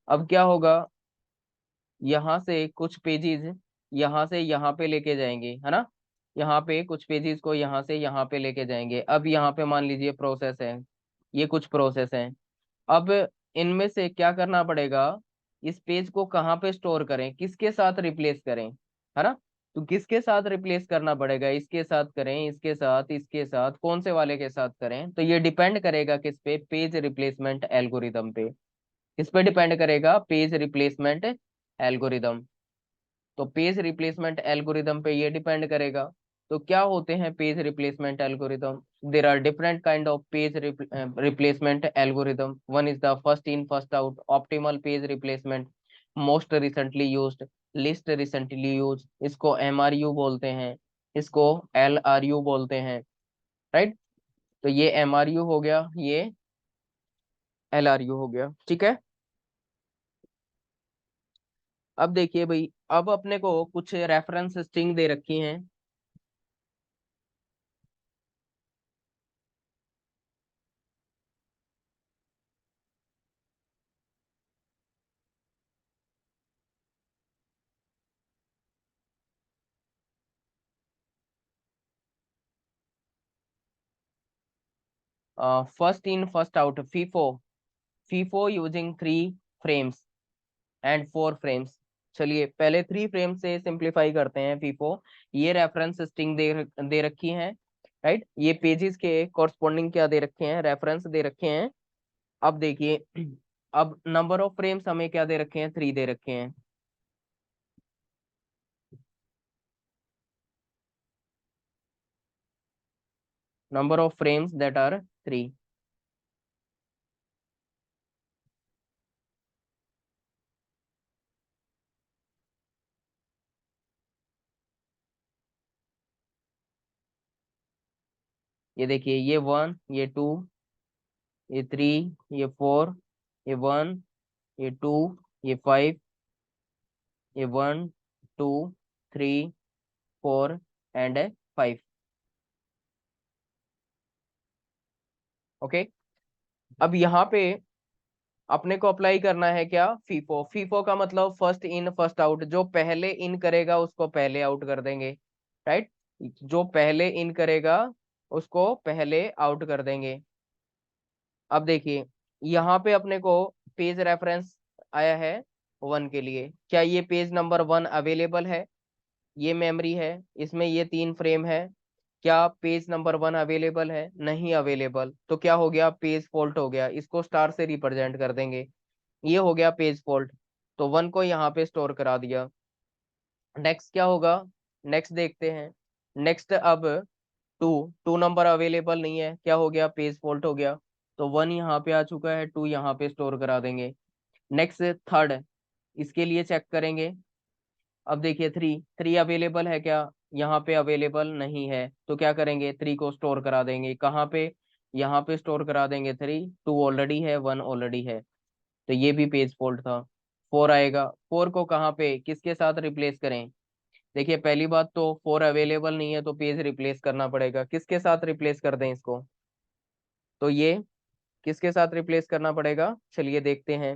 अब क्या होगा, यहाँ से कुछ पेजेस यहाँ से यहाँ पे लेके जाएंगे, है ना। यहाँ पे कुछ पेजेस को यहाँ से यहाँ पे लेके जाएंगे। अब यहाँ पे मान लीजिए प्रोसेस है, ये कुछ प्रोसेस है। अब इनमें से क्या करना पड़ेगा, इस पेज को कहाँ पे स्टोर करें, किसके साथ रिप्लेस करें, है ना। तो किसके साथ रिप्लेस करना पड़ेगा, इसके साथ करें, इसके साथ, कौन से वाले के साथ करें, तो ये डिपेंड करेगा किस पे, पेज रिप्लेसमेंट एल्गोरिदम पे। किस पे डिपेंड करेगा, पेज रिप्लेसमेंट एल्गोरिदम। तो पेज रिप्लेसमेंट एल्गोरिदम पे ये डिपेंड करेगा। तो क्या होते हैं page replacement algorithm, there are different kind of page replacement algorithm. One is the first in first out optimal page replacement, most recently used, least recently use, इसको MRU बोलते हैं, इसको LRU बोलते हैं, राइट। तो ये MRU हो गया, ये LRU हो गया, ठीक है। अब देखिए भाई, अब अपने को कुछ रेफरेंस स्ट्रिंग दे रखी हैं। First in first out, FIFO, FIFO using 3 frames and 4 frames. चलिए पहले 3 फ्रेम से सिंप्लीफाई करते हैं फीफो। ये रेफरेंस स्ट्रिंग दे रखी है, राइट। ये पेजेस के कॉरस्पॉन्डिंग क्या दे रखे हैं, रेफरेंस दे रखे हैं। अब देखिए, अब नंबर ऑफ फ्रेम्स हमें क्या दे रखे हैं, 3 दे रखे हैं। Number of frames that are 3। ये देखिए, ये 1, ये 2, ये 3, ये 4, ये 1, ये 2, ये 5, ये 1 2 3 4 एंड 5। ओके। अब यहाँ पे अपने को अप्लाई करना है क्या, फीफो। फीफो का मतलब फर्स्ट इन फर्स्ट आउट, जो पहले इन करेगा उसको पहले आउट कर देंगे, राइट। जो पहले इन करेगा उसको पहले आउट कर देंगे। अब देखिए, यहाँ पे अपने को पेज रेफरेंस आया है 1 के लिए। क्या ये पेज नंबर 1 अवेलेबल है, ये मेमोरी है, इसमें ये 3 फ्रेम है। क्या पेज नंबर 1 अवेलेबल है, नहीं अवेलेबल, तो क्या हो गया, पेज फॉल्ट हो गया, इसको स्टार से रिप्रेजेंट कर देंगे। ये हो गया पेज फॉल्ट, तो 1 को यहाँ पे स्टोर करा दिया। नेक्स्ट क्या होगा, नेक्स्ट देखते हैं। नेक्स्ट अब 2, 2 नंबर अवेलेबल नहीं है, क्या हो गया, पेज फॉल्ट हो गया। तो 1 यहाँ पे आ चुका है, 2 यहाँ पे स्टोर करा देंगे। नेक्स्ट थर्ड, इसके लिए चेक करेंगे। अब देखिए 3, 3 अवेलेबल है क्या, यहाँ पे अवेलेबल नहीं है, तो क्या करेंगे, 3 को स्टोर करा देंगे कहाँ पे, यहाँ पे स्टोर करा देंगे 3, 2 ऑलरेडी है, 1 ऑलरेडी है, तो ये भी पेज फॉल्ट था। 4 आएगा, 4 को कहाँ पे किसके साथ रिप्लेस करें। देखिए पहली बात तो 4 अवेलेबल नहीं है, तो पेज रिप्लेस करना पड़ेगा, किसके साथ रिप्लेस कर दें इसको, तो ये किसके साथ रिप्लेस करना पड़ेगा, चलिए देखते हैं।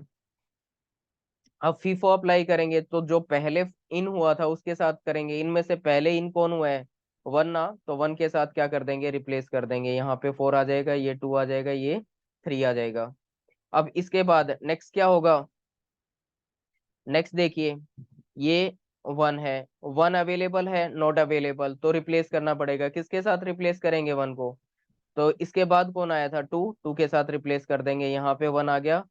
अब फीफो अप्लाई करेंगे तो जो पहले इन हुआ था उसके साथ करेंगे। इनमें से पहले इन कौन हुआ है, वन ना, तो वन के साथ क्या कर देंगे, रिप्लेस कर देंगे। यहाँ पे 4 आ जाएगा, ये 2 आ जाएगा, ये 3 आ जाएगा। अब इसके बाद नेक्स्ट क्या होगा, नेक्स्ट देखिए, ये 1 है, 1 अवेलेबल है, नॉट अवेलेबल, तो रिप्लेस करना पड़ेगा। किसके साथ रिप्लेस करेंगे 1 को, तो इसके बाद कौन आया था, 2, 2 के साथ रिप्लेस कर देंगे। यहाँ पे 1 आ गया,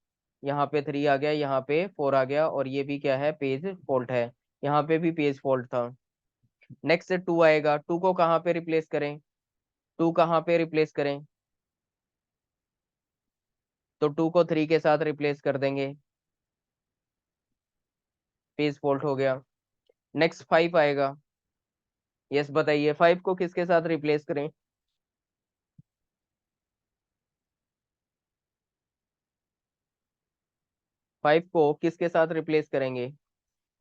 यहाँ पे 3 आ गया, यहाँ पे 4 आ गया, और ये भी क्या है, पेज फॉल्ट है। यहाँ पे भी पेज फॉल्ट था। नेक्स्ट 2 आएगा, 2 को कहाँ पे रिप्लेस करें, 2 कहाँ पे रिप्लेस करें, तो 2 को 3 के साथ रिप्लेस कर देंगे, पेज फॉल्ट हो गया। नेक्स्ट 5 आएगा, यस बताइए 5 को किसके साथ रिप्लेस करें, 5 को किसके साथ रिप्लेस करेंगे,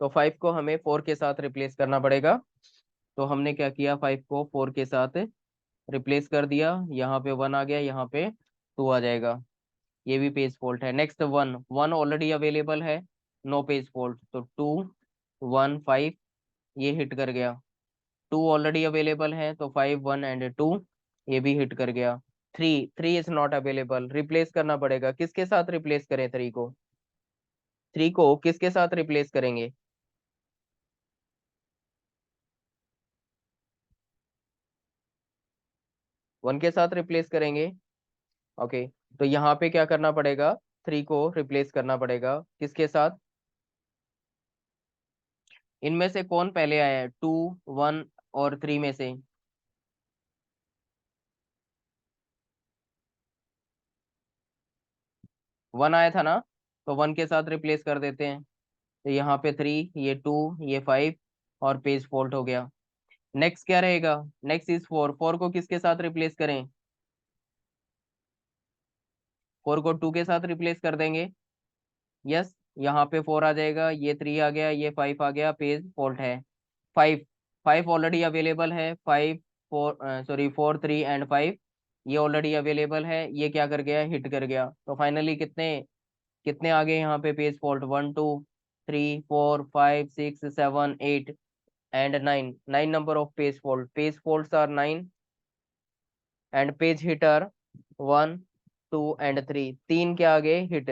तो 5 को हमें 4 के साथ रिप्लेस करना पड़ेगा। तो हमने क्या किया, 5 को 4 के साथ रिप्लेस कर दिया। यहाँ पे 1 आ गया, यहाँ पे 2 आ जाएगा, ये भी पेज फॉल्ट है। नेक्स्ट 1, 1 ऑलरेडी अवेलेबल है, नो पेज फॉल्ट, तो 2 1 5 ये हिट कर गया। 2 ऑलरेडी अवेलेबल है, तो 5 1 एंड 2 ये भी हिट कर गया। 3, 3 इज नॉट अवेलेबल, रिप्लेस करना पड़ेगा। किसके साथ रिप्लेस करें 3 को, 3 को किसके साथ रिप्लेस करेंगे, 1 के साथ रिप्लेस करेंगे। ओके, तो यहाँ पे क्या करना पड़ेगा, 3 को रिप्लेस करना पड़ेगा किसके साथ, इनमें से कौन पहले आया है, 2 1 और 3 में से, 1 आया था ना, तो 1 के साथ रिप्लेस कर देते हैं। तो यहाँ पे 3, ये 2, ये 5, और पेज फॉल्ट हो गया। नेक्स्ट क्या रहेगा, नेक्स्ट इज 4, 4 को किसके साथ रिप्लेस करें, 4 को 2 के साथ रिप्लेस कर देंगे। यस, यहाँ पे 4 आ जाएगा, ये 3 आ गया, ये 5 आ गया, पेज फॉल्ट है। 5, 5 ऑलरेडी अवेलेबल है, 5 4 सॉरी 4 3 एंड 5 ये ऑलरेडी अवेलेबल है, ये क्या कर गया, हिट कर गया। तो फाइनली कितने कितने आ गए यहाँ पे page fault, 1 2 3 4 5 6 7 8 and 9, 9 number of page fault, page faults are 9 and page hit are 1 2 and 3, तीन क्या आ गए hit,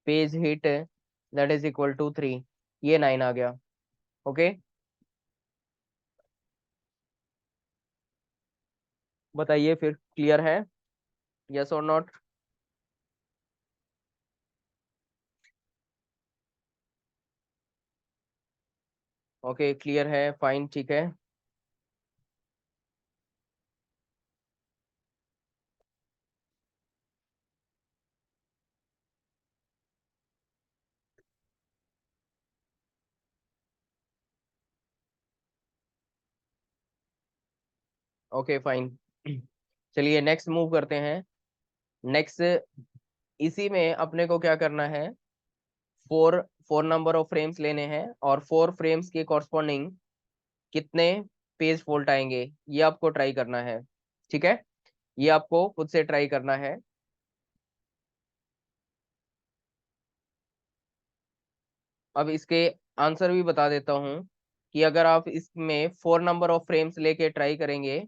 page hit that is equal to 3, ये 9 आ गया। ओके, बताइए फिर, क्लियर है, यस और नॉट। ओके क्लियर है, फाइन, ठीक है। ओके फाइन, चलिए नेक्स्ट मूव करते हैं। नेक्स्ट इसी में अपने को क्या करना है, four four number of frames लेने हैं, और 4 फ्रेम्स के कॉरस्पॉन्डिंग कितने पेज फॉल्ट आएंगे, ये आपको ट्राई करना है। ठीक है, ये आपको खुद से ट्राई करना है। अब इसके आंसर भी बता देता हूँ, कि अगर आप इसमें 4 नंबर ऑफ फ्रेम्स लेके ट्राई करेंगे,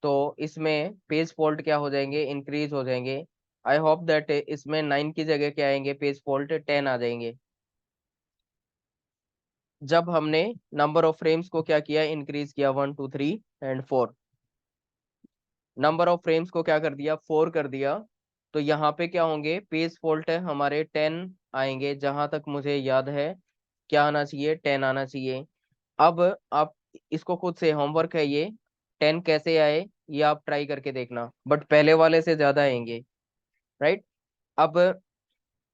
तो इसमें पेज फॉल्ट क्या हो जाएंगे, इंक्रीज हो जाएंगे। आई होप दैट इसमें 9 की जगह क्या आएंगे, पेज फॉल्ट 10 आ जाएंगे। जब हमने नंबर ऑफ फ्रेम्स को क्या किया, इंक्रीज किया, 1 2 3 एंड 4, नंबर ऑफ फ्रेम्स को क्या कर दिया, 4 कर दिया, तो यहाँ पे क्या होंगे, पेज फॉल्ट है हमारे 10 आएंगे, जहां तक मुझे याद है क्या आना चाहिए, 10 आना चाहिए। अब आप इसको खुद से, होमवर्क है ये, 10 कैसे आए ये आप ट्राई करके देखना, बट पहले वाले से ज्यादा आएंगे, राइट। अब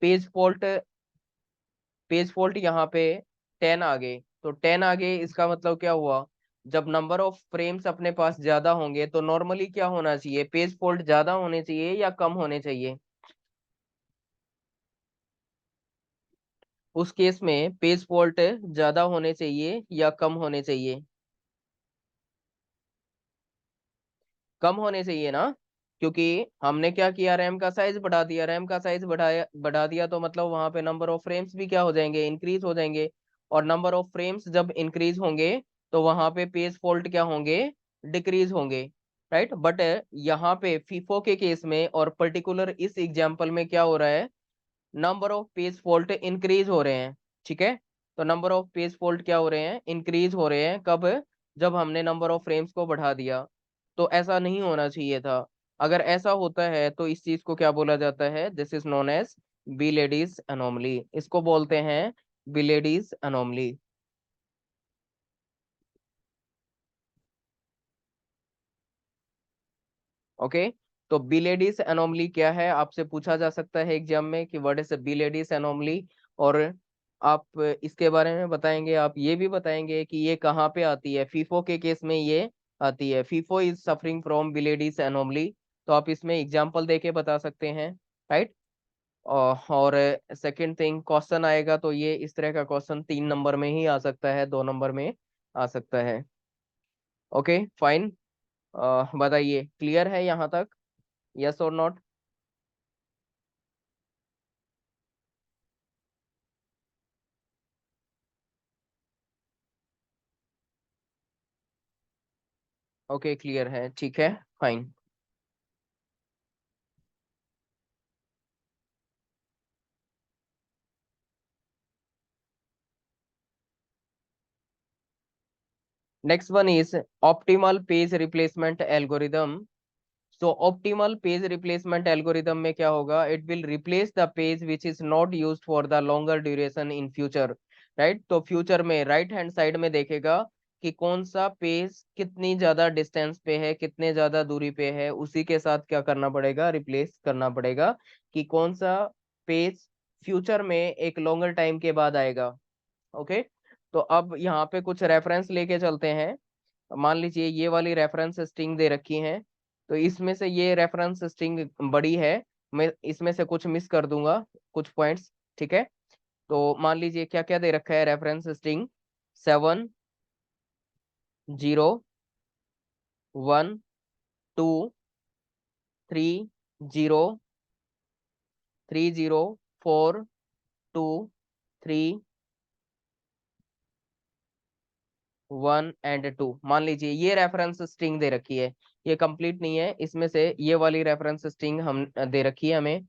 पेज फॉल्ट पेज फॉल्ट यहाँ पे 10 आ गए, तो 10 आ गए इसका मतलब क्या हुआ, जब नंबर ऑफ फ्रेम्स अपने पास ज्यादा होंगे तो नॉर्मली क्या होना चाहिए, पेज फॉल्ट ज्यादा होने चाहिए या कम होने चाहिए, उस केस में पेज फॉल्ट ज्यादा होने चाहिए या कम होने चाहिए, कम होने चाहिए ना। क्योंकि हमने क्या किया, रैम का साइज बढ़ा दिया, रैम का साइज बढ़ा दिया तो मतलब वहां पे नंबर ऑफ फ्रेम्स भी क्या हो जाएंगे, इंक्रीज हो जाएंगे। और नंबर ऑफ फ्रेम्स जब इंक्रीज होंगे तो वहां पे पेज फॉल्ट क्या होंगे, डिक्रीज होंगे, राइट। बट यहाँ पे फीफो के केस में और पर्टिकुलर इस एग्जाम्पल में क्या हो रहा है, number of page fault increase हो रहे हैं, ठीक है। तो नंबर ऑफ पेज फॉल्ट क्या हो रहे हैं, इंक्रीज हो रहे हैं, कब, जब हमने नंबर ऑफ फ्रेम्स को बढ़ा दिया। तो ऐसा नहीं होना चाहिए था। अगर ऐसा होता है तो इस चीज को क्या बोला जाता है, this is known as Belady's anomaly, इसको बोलते हैं बिलेडीज एनोमली। ओके। तो बिलेडीज एनोमली क्या है, आपसे पूछा जा सकता है एग्जाम में कि व्हाट इज बिलेडीज एनोमली। और आप इसके बारे में बताएंगे, आप ये भी बताएंगे कि ये कहाँ पे आती है, फीफो के केस में ये आती है, FIFO is suffering from Belady's anomaly. तो आप इसमें एग्जाम्पल देके बता सकते हैं, राइट। और सेकंड थिंग, क्वेश्चन आएगा तो ये इस तरह का क्वेश्चन 3 नंबर में ही आ सकता है, 2 नंबर में आ सकता है। Okay fine. बताइए, क्लियर है यहाँ तक, यस और नॉट। ओके क्लियर है, ठीक है, fine. Next one is optimal page replacement algorithm. So optimal page replacement algorithm में क्या होगा, it will replace the page which is not used for the longer duration in future, right. तो future में right hand side में देखेगा कि कौन सा पेज कितनी ज्यादा डिस्टेंस पे है, कितने ज्यादा दूरी पे है, उसी के साथ क्या करना पड़ेगा, रिप्लेस करना पड़ेगा कि कौन सा पेज फ्यूचर में एक लॉन्गर टाइम के बाद आएगा। ओके। तो अब यहाँ पे कुछ रेफरेंस लेके चलते हैं। मान लीजिए ये वाली रेफरेंस स्ट्रिंग दे रखी है, तो इसमें से ये रेफरेंस स्ट्रिंग बड़ी है, मैं इसमें से कुछ मिस कर दूंगा, कुछ पॉइंट्स, ठीक है। तो मान लीजिए क्या क्या दे रखा है, रेफरेंस स्ट्रिंग 7 0 1 2 3 0 4 2 3 1 एंड 2, मान लीजिए ये रेफरेंस स्ट्रिंग दे रखी है। ये कंप्लीट नहीं है, इसमें से ये वाली रेफरेंस स्ट्रिंग हम दे रखी है हमें।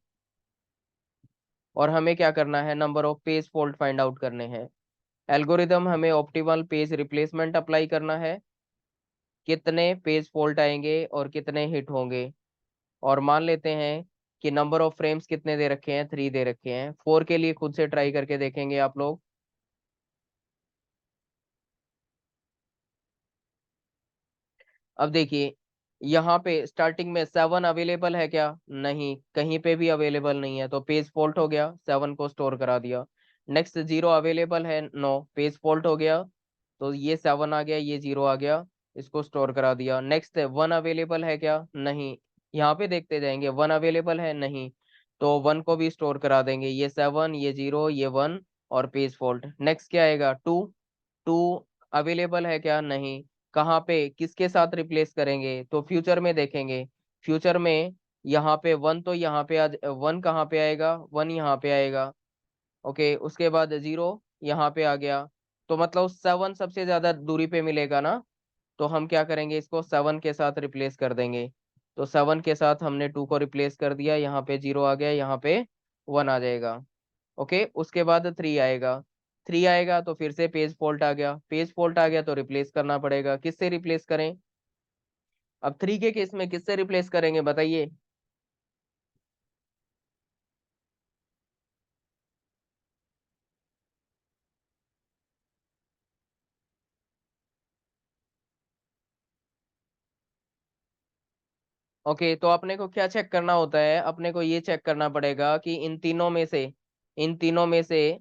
और हमें क्या करना है, number of page fault find out करने हैं। एल्गोरिदम हमें ऑप्टिमल पेज रिप्लेसमेंट अप्लाई करना है, कितने पेज फॉल्ट आएंगे और कितने हिट होंगे। और मान लेते हैं कि नंबर ऑफ फ्रेम्स कितने दे रखे हैं, 3 दे रखे हैं। 4 के लिए खुद से ट्राई करके देखेंगे आप लोग। अब देखिए, यहाँ पे स्टार्टिंग में 7 अवेलेबल है क्या, नहीं, कहीं पे भी अवेलेबल नहीं है, तो पेज फॉल्ट हो गया, 7 को स्टोर करा दिया। नेक्स्ट 0 अवेलेबल है, नो, पेज फॉल्ट हो गया, तो ये 7 आ गया, ये 0 आ गया, इसको स्टोर करा दिया। नेक्स्ट 1 अवेलेबल है क्या, नहीं, यहाँ पे देखते जाएंगे, 1 अवेलेबल है, नहीं, तो 1 को भी स्टोर करा देंगे, ये 7, ये 0, ये 1, और पेज फॉल्ट। नेक्स्ट क्या आएगा, 2, 2 अवेलेबल है क्या, नहीं, कहाँ पे, किसके साथ रिप्लेस करेंगे, तो फ्यूचर में देखेंगे। फ्यूचर में यहाँ पे 1, तो यहाँ पे आज 1 कहाँ पे आएगा, 1 यहाँ पे आएगा। ओके, उसके बाद 0 यहाँ पे आ गया। तो मतलब 7 सबसे ज्यादा दूरी पे मिलेगा ना, तो हम क्या करेंगे, इसको 7 के साथ रिप्लेस कर देंगे। तो 7 के साथ हमने 2 को रिप्लेस कर दिया, यहाँ पे 0 आ गया, यहाँ पे 1 आ जाएगा। ओके, उसके बाद 3 आएगा। 3 आएगा तो फिर से पेज फॉल्ट आ गया, पेज फॉल्ट आ गया तो रिप्लेस करना पड़ेगा, किससे रिप्लेस करें। अब 3 के केस में किससे रिप्लेस करेंगे बताइए। ओके, तो अपने को क्या चेक करना होता है, अपने को ये चेक करना पड़ेगा कि इन तीनों में से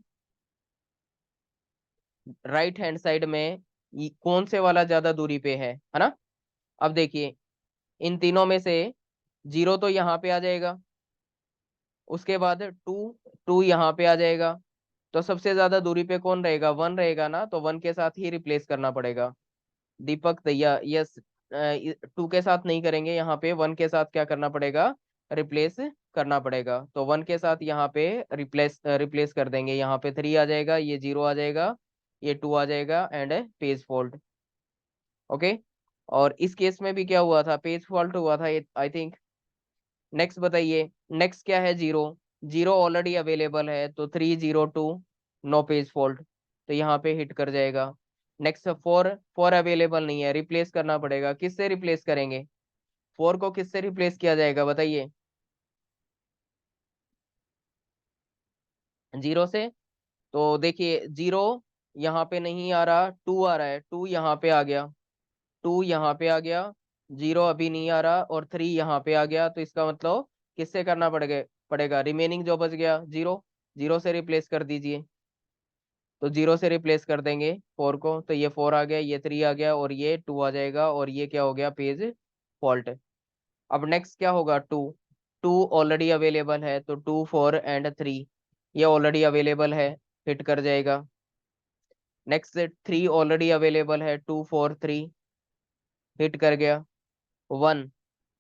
राइट हैंड साइड में कौन से वाला ज्यादा दूरी पे है ना। अब देखिए, इन तीनों में से 0 तो यहाँ पे आ जाएगा, उसके बाद 2, 2 यहाँ पे आ जाएगा। तो सबसे ज्यादा दूरी पे कौन रहेगा, 1 रहेगा ना, तो 1 के साथ ही रिप्लेस करना पड़ेगा। दीपक दैया, यस। टू के साथ नहीं करेंगे, यहाँ पे वन के साथ क्या करना पड़ेगा, रिप्लेस करना पड़ेगा। तो वन के साथ यहाँ पे रिप्लेस रिप्लेस कर देंगे, यहाँ पे थ्री आ जाएगा, ये जीरो आ जाएगा, ये टू आ जाएगा एंड पेज फॉल्ट। ओके, और इस केस में भी क्या हुआ था, पेज फॉल्ट हुआ था आई थिंक। नेक्स्ट बताइए, नेक्स्ट क्या है, जीरो। जीरो ऑलरेडी अवेलेबल है, तो 302, नो पेज फॉल्ट, तो यहाँ पे हिट कर जाएगा। नेक्स्ट फोर, फोर अवेलेबल नहीं है, रिप्लेस करना पड़ेगा, किससे रिप्लेस करेंगे, फोर को किससे रिप्लेस किया जाएगा बताइए, जीरो से। तो देखिए जीरो यहाँ पे नहीं आ रहा, टू आ रहा है, टू यहाँ पे आ गया, टू यहाँ पे आ गया, जीरो अभी नहीं आ रहा, और थ्री यहाँ पे आ गया, तो इसका मतलब किससे करना पड़ेगा, पड़ेगा रिमेनिंग जो बच गया जीरो, जीरो से रिप्लेस कर दीजिए। तो जीरो से रिप्लेस कर देंगे फोर को, तो ये फोर आ गया, ये थ्री आ गया, और ये टू आ जाएगा, और ये क्या हो गया, पेज फॉल्ट। अब नेक्स्ट क्या होगा, टू। टू ऑलरेडी अवेलेबल है, तो टू फोर एंड थ्री, ये ऑलरेडी अवेलेबल है, हिट कर जाएगा। नेक्स्ट थ्री ऑलरेडी अवेलेबल है, टू फोर थ्री, हिट कर गया। वन,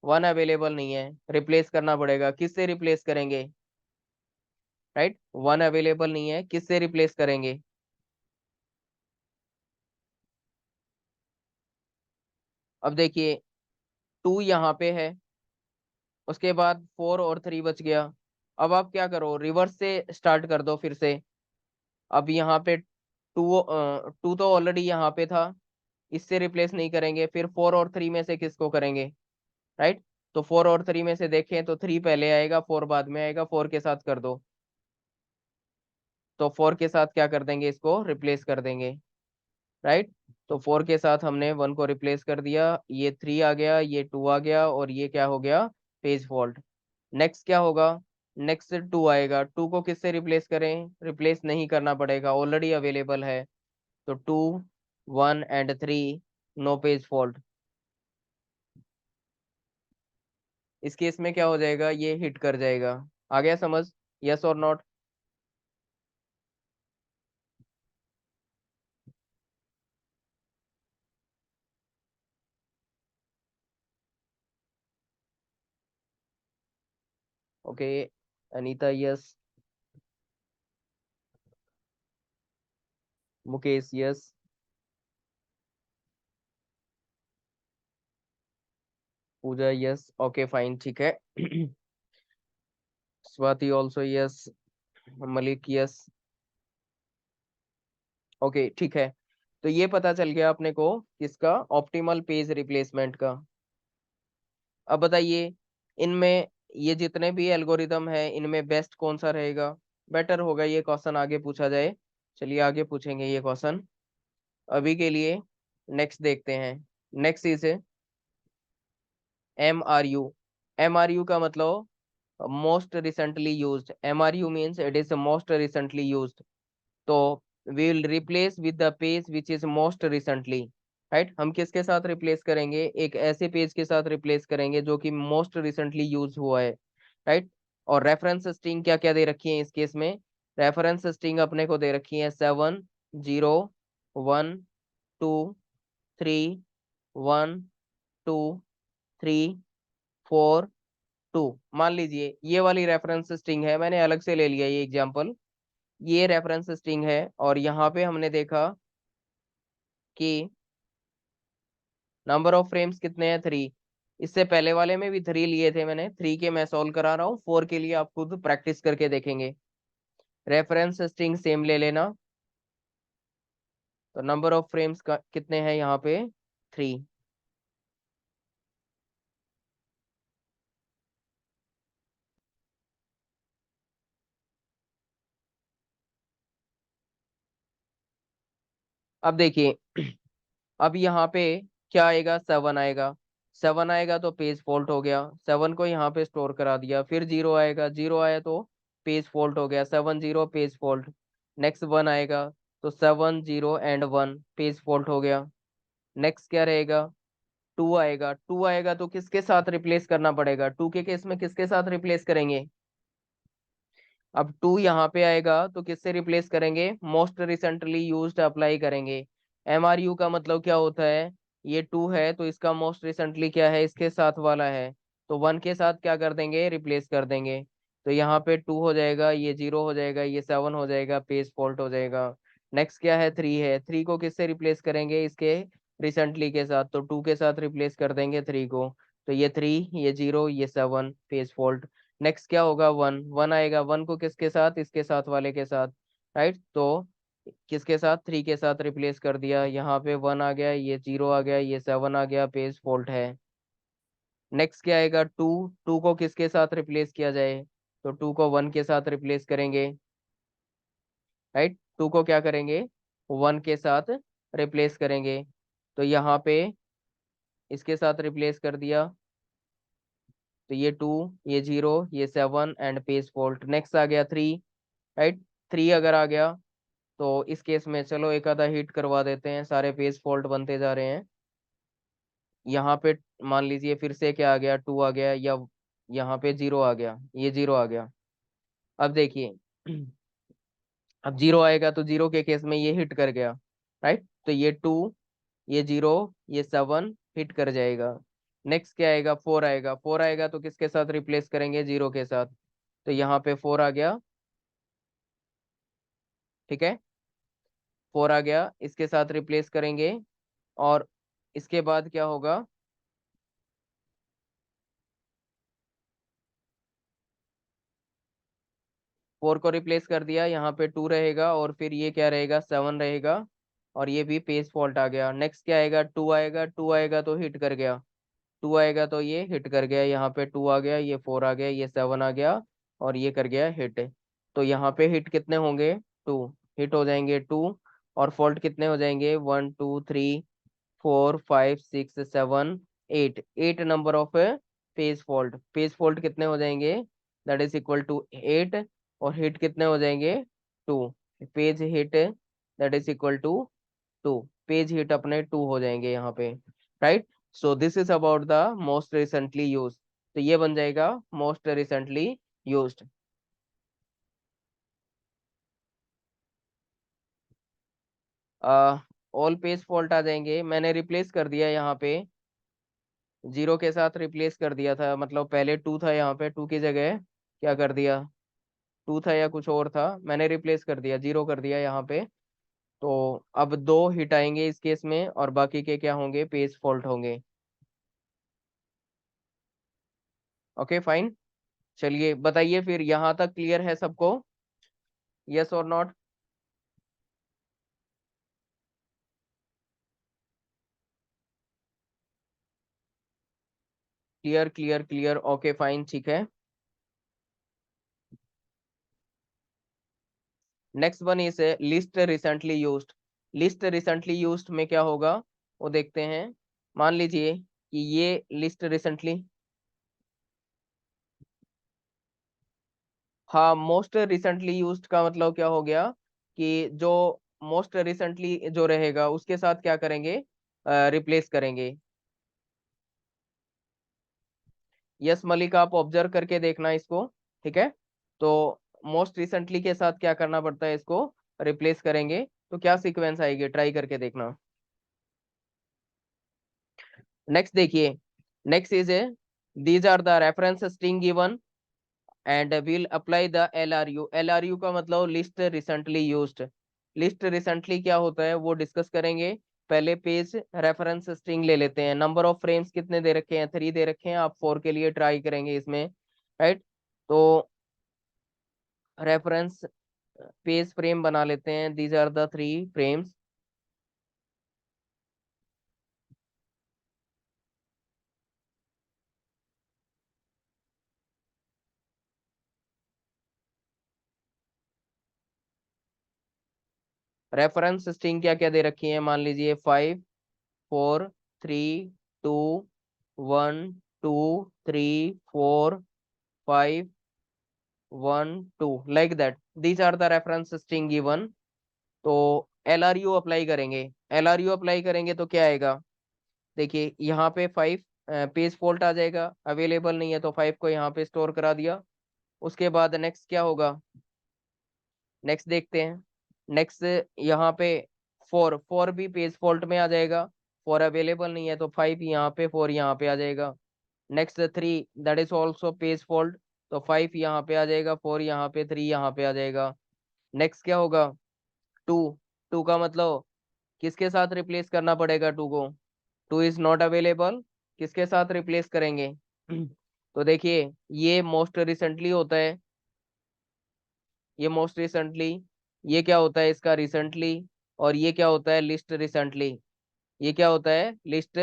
वन अवेलेबल नहीं है, रिप्लेस करना पड़ेगा, किससे रिप्लेस करेंगे, राइट, वन अवेलेबल नहीं है, किससे रिप्लेस करेंगे। अब देखिए टू यहाँ पे है, उसके बाद फोर और थ्री बच गया। अब आप क्या करो, रिवर्स से स्टार्ट कर दो फिर से। अब यहाँ पे टू, टू तो ऑलरेडी यहाँ पे था, इससे रिप्लेस नहीं करेंगे, फिर फोर और थ्री में से किसको करेंगे, राइट। तो फोर और थ्री में से देखें तो थ्री पहले आएगा, फोर बाद में आएगा, फोर के साथ कर दो। तो फोर के साथ क्या कर देंगे, इसको रिप्लेस कर देंगे, राइट। तो फोर के साथ हमने वन को रिप्लेस कर दिया, ये थ्री आ गया, ये टू आ गया, और ये क्या हो गया, पेज फॉल्ट। नेक्स्ट क्या होगा, नेक्स्ट टू आएगा, टू को किससे रिप्लेस करें, रिप्लेस नहीं करना पड़ेगा, ऑलरेडी अवेलेबल है। तो two one and three, no page fault. इस केस में क्या हो जाएगा, ये हिट कर जाएगा। आ गया समझ, यस और not. Okay, Anita yes, Mukesh yes, Pooja yes, okay fine, ठीक है। Swati also yes, Malik yes, okay ठीक है। तो ये पता चल गया अपने को किसका, ऑप्टिमल पेज रिप्लेसमेंट का। अब बताइए, इनमें ये जितने भी एल्गोरिदम है, इनमें बेस्ट कौन सा रहेगा, बेटर होगा, ये क्वेश्चन आगे पूछा जाए। चलिए आगे पूछेंगे ये क्वेश्चन। अभी के लिए नेक्स्ट देखते हैं। Next is M R U. M R U का मतलब most recently used, M R U means it is most recently used. तो we will replace with the page which is most recently, right. हम किसके साथ replace करेंगे, एक ऐसे page के साथ रिप्लेस करेंगे जो कि मोस्ट रिसेंटली यूज हुआ है, राइट। और रेफरेंस स्ट्रिंग क्या क्या दे रखी है इस केस में, रेफरेंस स्ट्रिंग अपने को दे रखी है 7, 0, 1, 2, 3, 1, 2, 3, 4, 2। मान लीजिए ये वाली रेफरेंस स्ट्रिंग है, मैंने अलग से ले लिया ये एग्जांपल, ये रेफरेंस स्ट्रिंग है, और यहाँ पे हमने देखा कि नंबर ऑफ फ्रेम्स कितने हैं, थ्री। इससे पहले वाले में भी थ्री लिए थे मैंने, थ्री के मैं सॉल्व करा रहा हूँ, फोर के लिए आप खुद प्रैक्टिस करके देखेंगे। रेफरेंस स्ट्रिंग सेम ले लेना, तो नंबर ऑफ फ्रेम्स का कितने हैं यहाँ पे, थ्री। अब देखिए, अब यहाँ पे क्या आएगा, सेवन आएगा, सेवन आएगा तो पेज फॉल्ट हो गया, सेवन को यहाँ पे स्टोर करा दिया, फिर जीरो आएगा, जीरो आया तो पेज फॉल्ट हो गया, seven zero page fault. Next one आएगा, तो seven zero and one, page fault हो गया। नेक्स्ट क्या रहेगा, टू आएगा, टू आएगा तो किसके साथ रिप्लेस करना पड़ेगा, टू के केस में किसके साथ रिप्लेस करेंगे। अब टू यहाँ पे आएगा तो किससे रिप्लेस करेंगे, मोस्ट रिसेंटली यूज्ड अप्लाई करेंगे। एमआरयू का मतलब क्या होता है, ये 2 है तो इसका मोस्ट रिसेंटली क्या है, इसके साथ वाला है, तो 1 के साथ क्या कर देंगे, रिप्लेस कर देंगे। तो यहाँ पे 2 हो जाएगा, ये 0 हो जाएगा, ये 7 हो जाएगा, पेज फॉल्ट हो जाएगा। नेक्स्ट क्या है, 3 है, 3 को किससे रिप्लेस करेंगे, इसके रिसेंटली के साथ, तो 2 के साथ रिप्लेस कर देंगे 3 को। तो ये 3, ये 0, ये 7, पेज फॉल्ट। नेक्स्ट क्या होगा, 1, 1 आएगा, 1 को किसके साथ, इसके साथ वाले के साथ, राइट। तो किसके साथ, 3 के साथ रिप्लेस कर दिया, यहाँ पे 1 आ गया, ये 0 आ गया, ये 7 आ गया, पेज फॉल्ट है। नेक्स्ट क्या आएगा, 2, 2 को किसके साथ रिप्लेस किया जाए, तो 2 को 1 के साथ रिप्लेस करेंगे, राइट। 2 को क्या करेंगे, 1 के साथ रिप्लेस करेंगे, तो यहाँ पे इसके साथ रिप्लेस कर दिया, तो ये 2, ये 0, ये 7 एंड पेज फॉल्ट। नेक्स्ट आ गया 3, राइट। 3 अगर आ गया तो इस केस में चलो एक आधा हिट करवा देते हैं, सारे पेज फॉल्ट बनते जा रहे हैं। यहाँ पे मान लीजिए फिर से क्या आ गया, 2 आ गया, या यहाँ पे 0 आ गया, ये 0 आ गया। अब देखिए अब 0 आएगा तो 0 के केस में ये हिट कर गया, राइट। तो ये 2, ये 0, ये 7 हिट कर जाएगा। नेक्स्ट क्या आएगा, 4 आएगा, 4 आएगा तो किसके साथ रिप्लेस करेंगे, 0 के साथ, तो यहाँ पे 4 आ गया, ठीक है। 4 आ गया, इसके साथ रिप्लेस करेंगे, और इसके बाद क्या होगा, 4 को रिप्लेस कर दिया, यहाँ पे 2 रहेगा, और फिर ये क्या रहेगा, 7 रहेगा, और ये भी पेज फॉल्ट आ गया। नेक्स्ट क्या आएगा, 2 आएगा, 2 आएगा तो हिट कर गया, 2 आएगा तो ये हिट कर गया, यहाँ पे 2 आ गया, ये 4 आ गया, ये 7 आ गया, और ये कर गया हिट। तो यहाँ पे हिट कितने होंगे, 2 हिट हो जाएंगे, 2, और फॉल्ट कितने हो जाएंगे, 1 2 3 4 5 6 7 8, 8 number of page fault. Page fault कितने हो जाएंगे, दैट इज इक्वल टू 8, और हिट कितने हो जाएंगे, 2, page hit that is equal to 2, page hit अपने 2 हो जाएंगे यहाँ पे, right. So this is about the most recently use, तो ये बन जाएगा most recently used. All page fault आ जाएंगे, मैंने रिप्लेस कर दिया यहाँ पे, 0 के साथ रिप्लेस कर दिया था, मतलब पहले 2 था, यहाँ पे 2 की जगह क्या कर दिया, 2 था या कुछ और था, मैंने रिप्लेस कर दिया, 0 कर दिया यहाँ पे। तो अब 2 हिट आएंगे इस केस में, और बाकी के क्या होंगे, पेज फॉल्ट होंगे। ओके फाइन, चलिए बताइए फिर, यहाँ तक क्लियर है सबको, यस और not. Clear clear clear, okay fine, ठीक है। Next one is list recently used. Least recently used में क्या होगा, वो देखते हैं। मान लीजिए कि ये लिस्ट रिसेंटली, हाँ, मोस्ट रिसेंटली यूज्ड का मतलब क्या हो गया, कि जो मोस्ट रिसेंटली जो रहेगा उसके साथ क्या करेंगे, रिप्लेस करेंगे। यस मलिक, आप ऑब्जर्व करके देखना इसको, ठीक है। तो मोस्ट रिसेंटली के साथ क्या करना पड़ता है, इसको रिप्लेस करेंगे, तो क्या सीक्वेंस आएगी, ट्राई करके देखना। नेक्स्ट देखिए, next is a, these are the reference string given and will apply the LRU। LRU का मतलब least recently used. Least recently क्या होता है वो डिस्कस करेंगे। पहले पेज रेफरेंस स्ट्रिंग ले लेते हैं, नंबर ऑफ फ्रेम्स कितने दे रखे हैं, 3 दे रखे हैं, आप 4 के लिए ट्राई करेंगे इसमें, राइट। तो रेफरेंस पेज फ्रेम बना लेते हैं, these are the 3 frames. Reference string क्या क्या दे रखी है, मान लीजिए 5 4 3 2 1 2 3 4 5 1 2, like that, these are the reference string given. तो LRU अप्लाई करेंगे। LRU अप्लाई करेंगे तो क्या आएगा, देखिए यहाँ पे 5 पेज फॉल्ट आ जाएगा, अवेलेबल नहीं है, तो 5 को यहाँ पे स्टोर करा दिया। उसके बाद नेक्स्ट क्या होगा, नेक्स्ट देखते हैं। नेक्स्ट यहाँ पे 4, 4 भी पेज फॉल्ट में आ जाएगा, 4 अवेलेबल नहीं है, तो 5 यहाँ पे, 4 यहाँ पे आ जाएगा। Next 3, that is also page fault, तो 5 यहाँ पे आ जाएगा, 4 यहाँ पे, 3 यहाँ पे आ जाएगा। नेक्स्ट क्या होगा? 2, 2 का मतलब किसके साथ रिप्लेस करना पड़ेगा 2 को? 2 इज नॉट अवेलेबल, किसके साथ रिप्लेस करेंगे? तो देखिए, ये मोस्ट रिसेंटली होता है, ये मोस्ट रिसेंटली, ये क्या होता है इसका रिसेंटली, और ये क्या होता है लिस्ट रिसेंटली। ये क्या होता है? List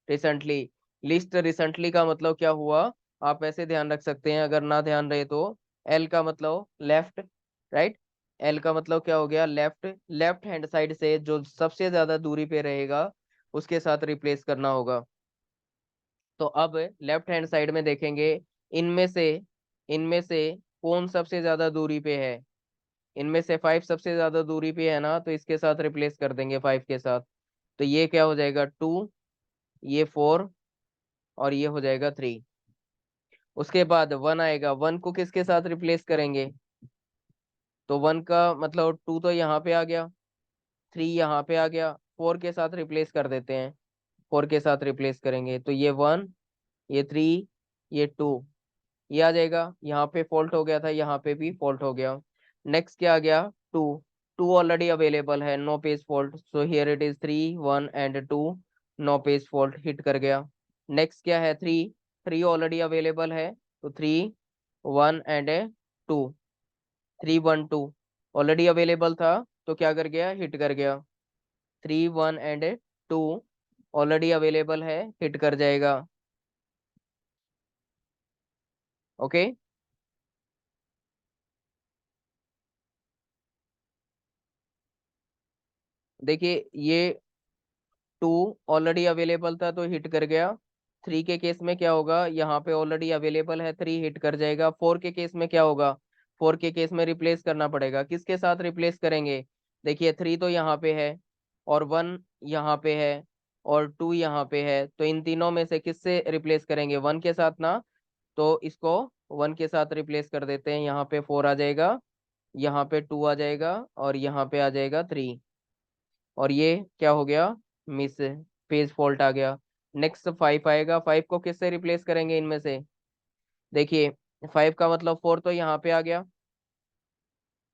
recently. लिस्ट रिसेंटली का मतलब क्या हुआ? आप ऐसे ध्यान रख सकते हैं, अगर ना ध्यान रहे तो। एल का मतलब लेफ्ट, राइट। एल का मतलब क्या हो गया? लेफ्ट। लेफ्ट हैंड साइड से जो सबसे ज्यादा दूरी पे रहेगा उसके साथ रिप्लेस करना होगा। तो अब लेफ्ट हैंड साइड में देखेंगे, इनमें से इनमें से कौन सबसे ज्यादा दूरी पे है? इनमें से 5 सबसे ज्यादा दूरी पे है ना, तो इसके साथ रिप्लेस कर देंगे 5 के साथ। तो ये क्या हो जाएगा? 2, ये 4, और ये हो जाएगा 3। उसके बाद 1 आएगा, 1 को किसके साथ रिप्लेस करेंगे? तो 1 का मतलब 2 तो यहाँ पे आ गया, 3 यहाँ पे आ गया, 4 के साथ रिप्लेस कर देते हैं। 4 के साथ रिप्लेस करेंगे तो ये 1, ये 3, ये 2, ये आ जाएगा। यहाँ पे फॉल्ट हो गया था, यहाँ पे भी फॉल्ट हो गया। नेक्स्ट क्या आ गया? 2, 2 ऑलरेडी अवेलेबल है, no page fault, so here it is 3, 1 and 2, no page fault, hit कर गया। नेक्स्ट क्या है? 3, 3 ऑलरेडी अवेलेबल है, तो 3, 1 एंड 2, 3, 1, 2 ऑलरेडी अवेलेबल था, तो क्या कर गया? हिट कर गया। 3, 1 एंड 2 ऑलरेडी अवेलेबल है, हिट कर जाएगा। ओके। देखिए, ये 2 ऑलरेडी अवेलेबल था तो हिट कर गया। 3 के केस में क्या होगा? यहाँ पे ऑलरेडी अवेलेबल है, 3 हिट कर जाएगा। 4 के केस में क्या होगा? 4 के केस में रिप्लेस करना पड़ेगा, किसके साथ रिप्लेस करेंगे? देखिए, 3 तो यहाँ पे है, और 1 यहाँ पे है, और 2 यहाँ पे है, तो इन तीनों में से किससे रिप्लेस करेंगे? 1 के साथ ना। तो इसको 1 के साथ रिप्लेस कर देते हैं, यहाँ पे 4 आ जाएगा, यहाँ पे 2 आ जाएगा, और यहाँ पे आ जाएगा 3। और ये क्या हो गया? मिस, पेज फॉल्ट आ गया। नेक्स्ट 5 आएगा, 5 को किससे रिप्लेस करेंगे इनमें से? देखिए, 5 का मतलब 4 तो यहाँ पे आ गया,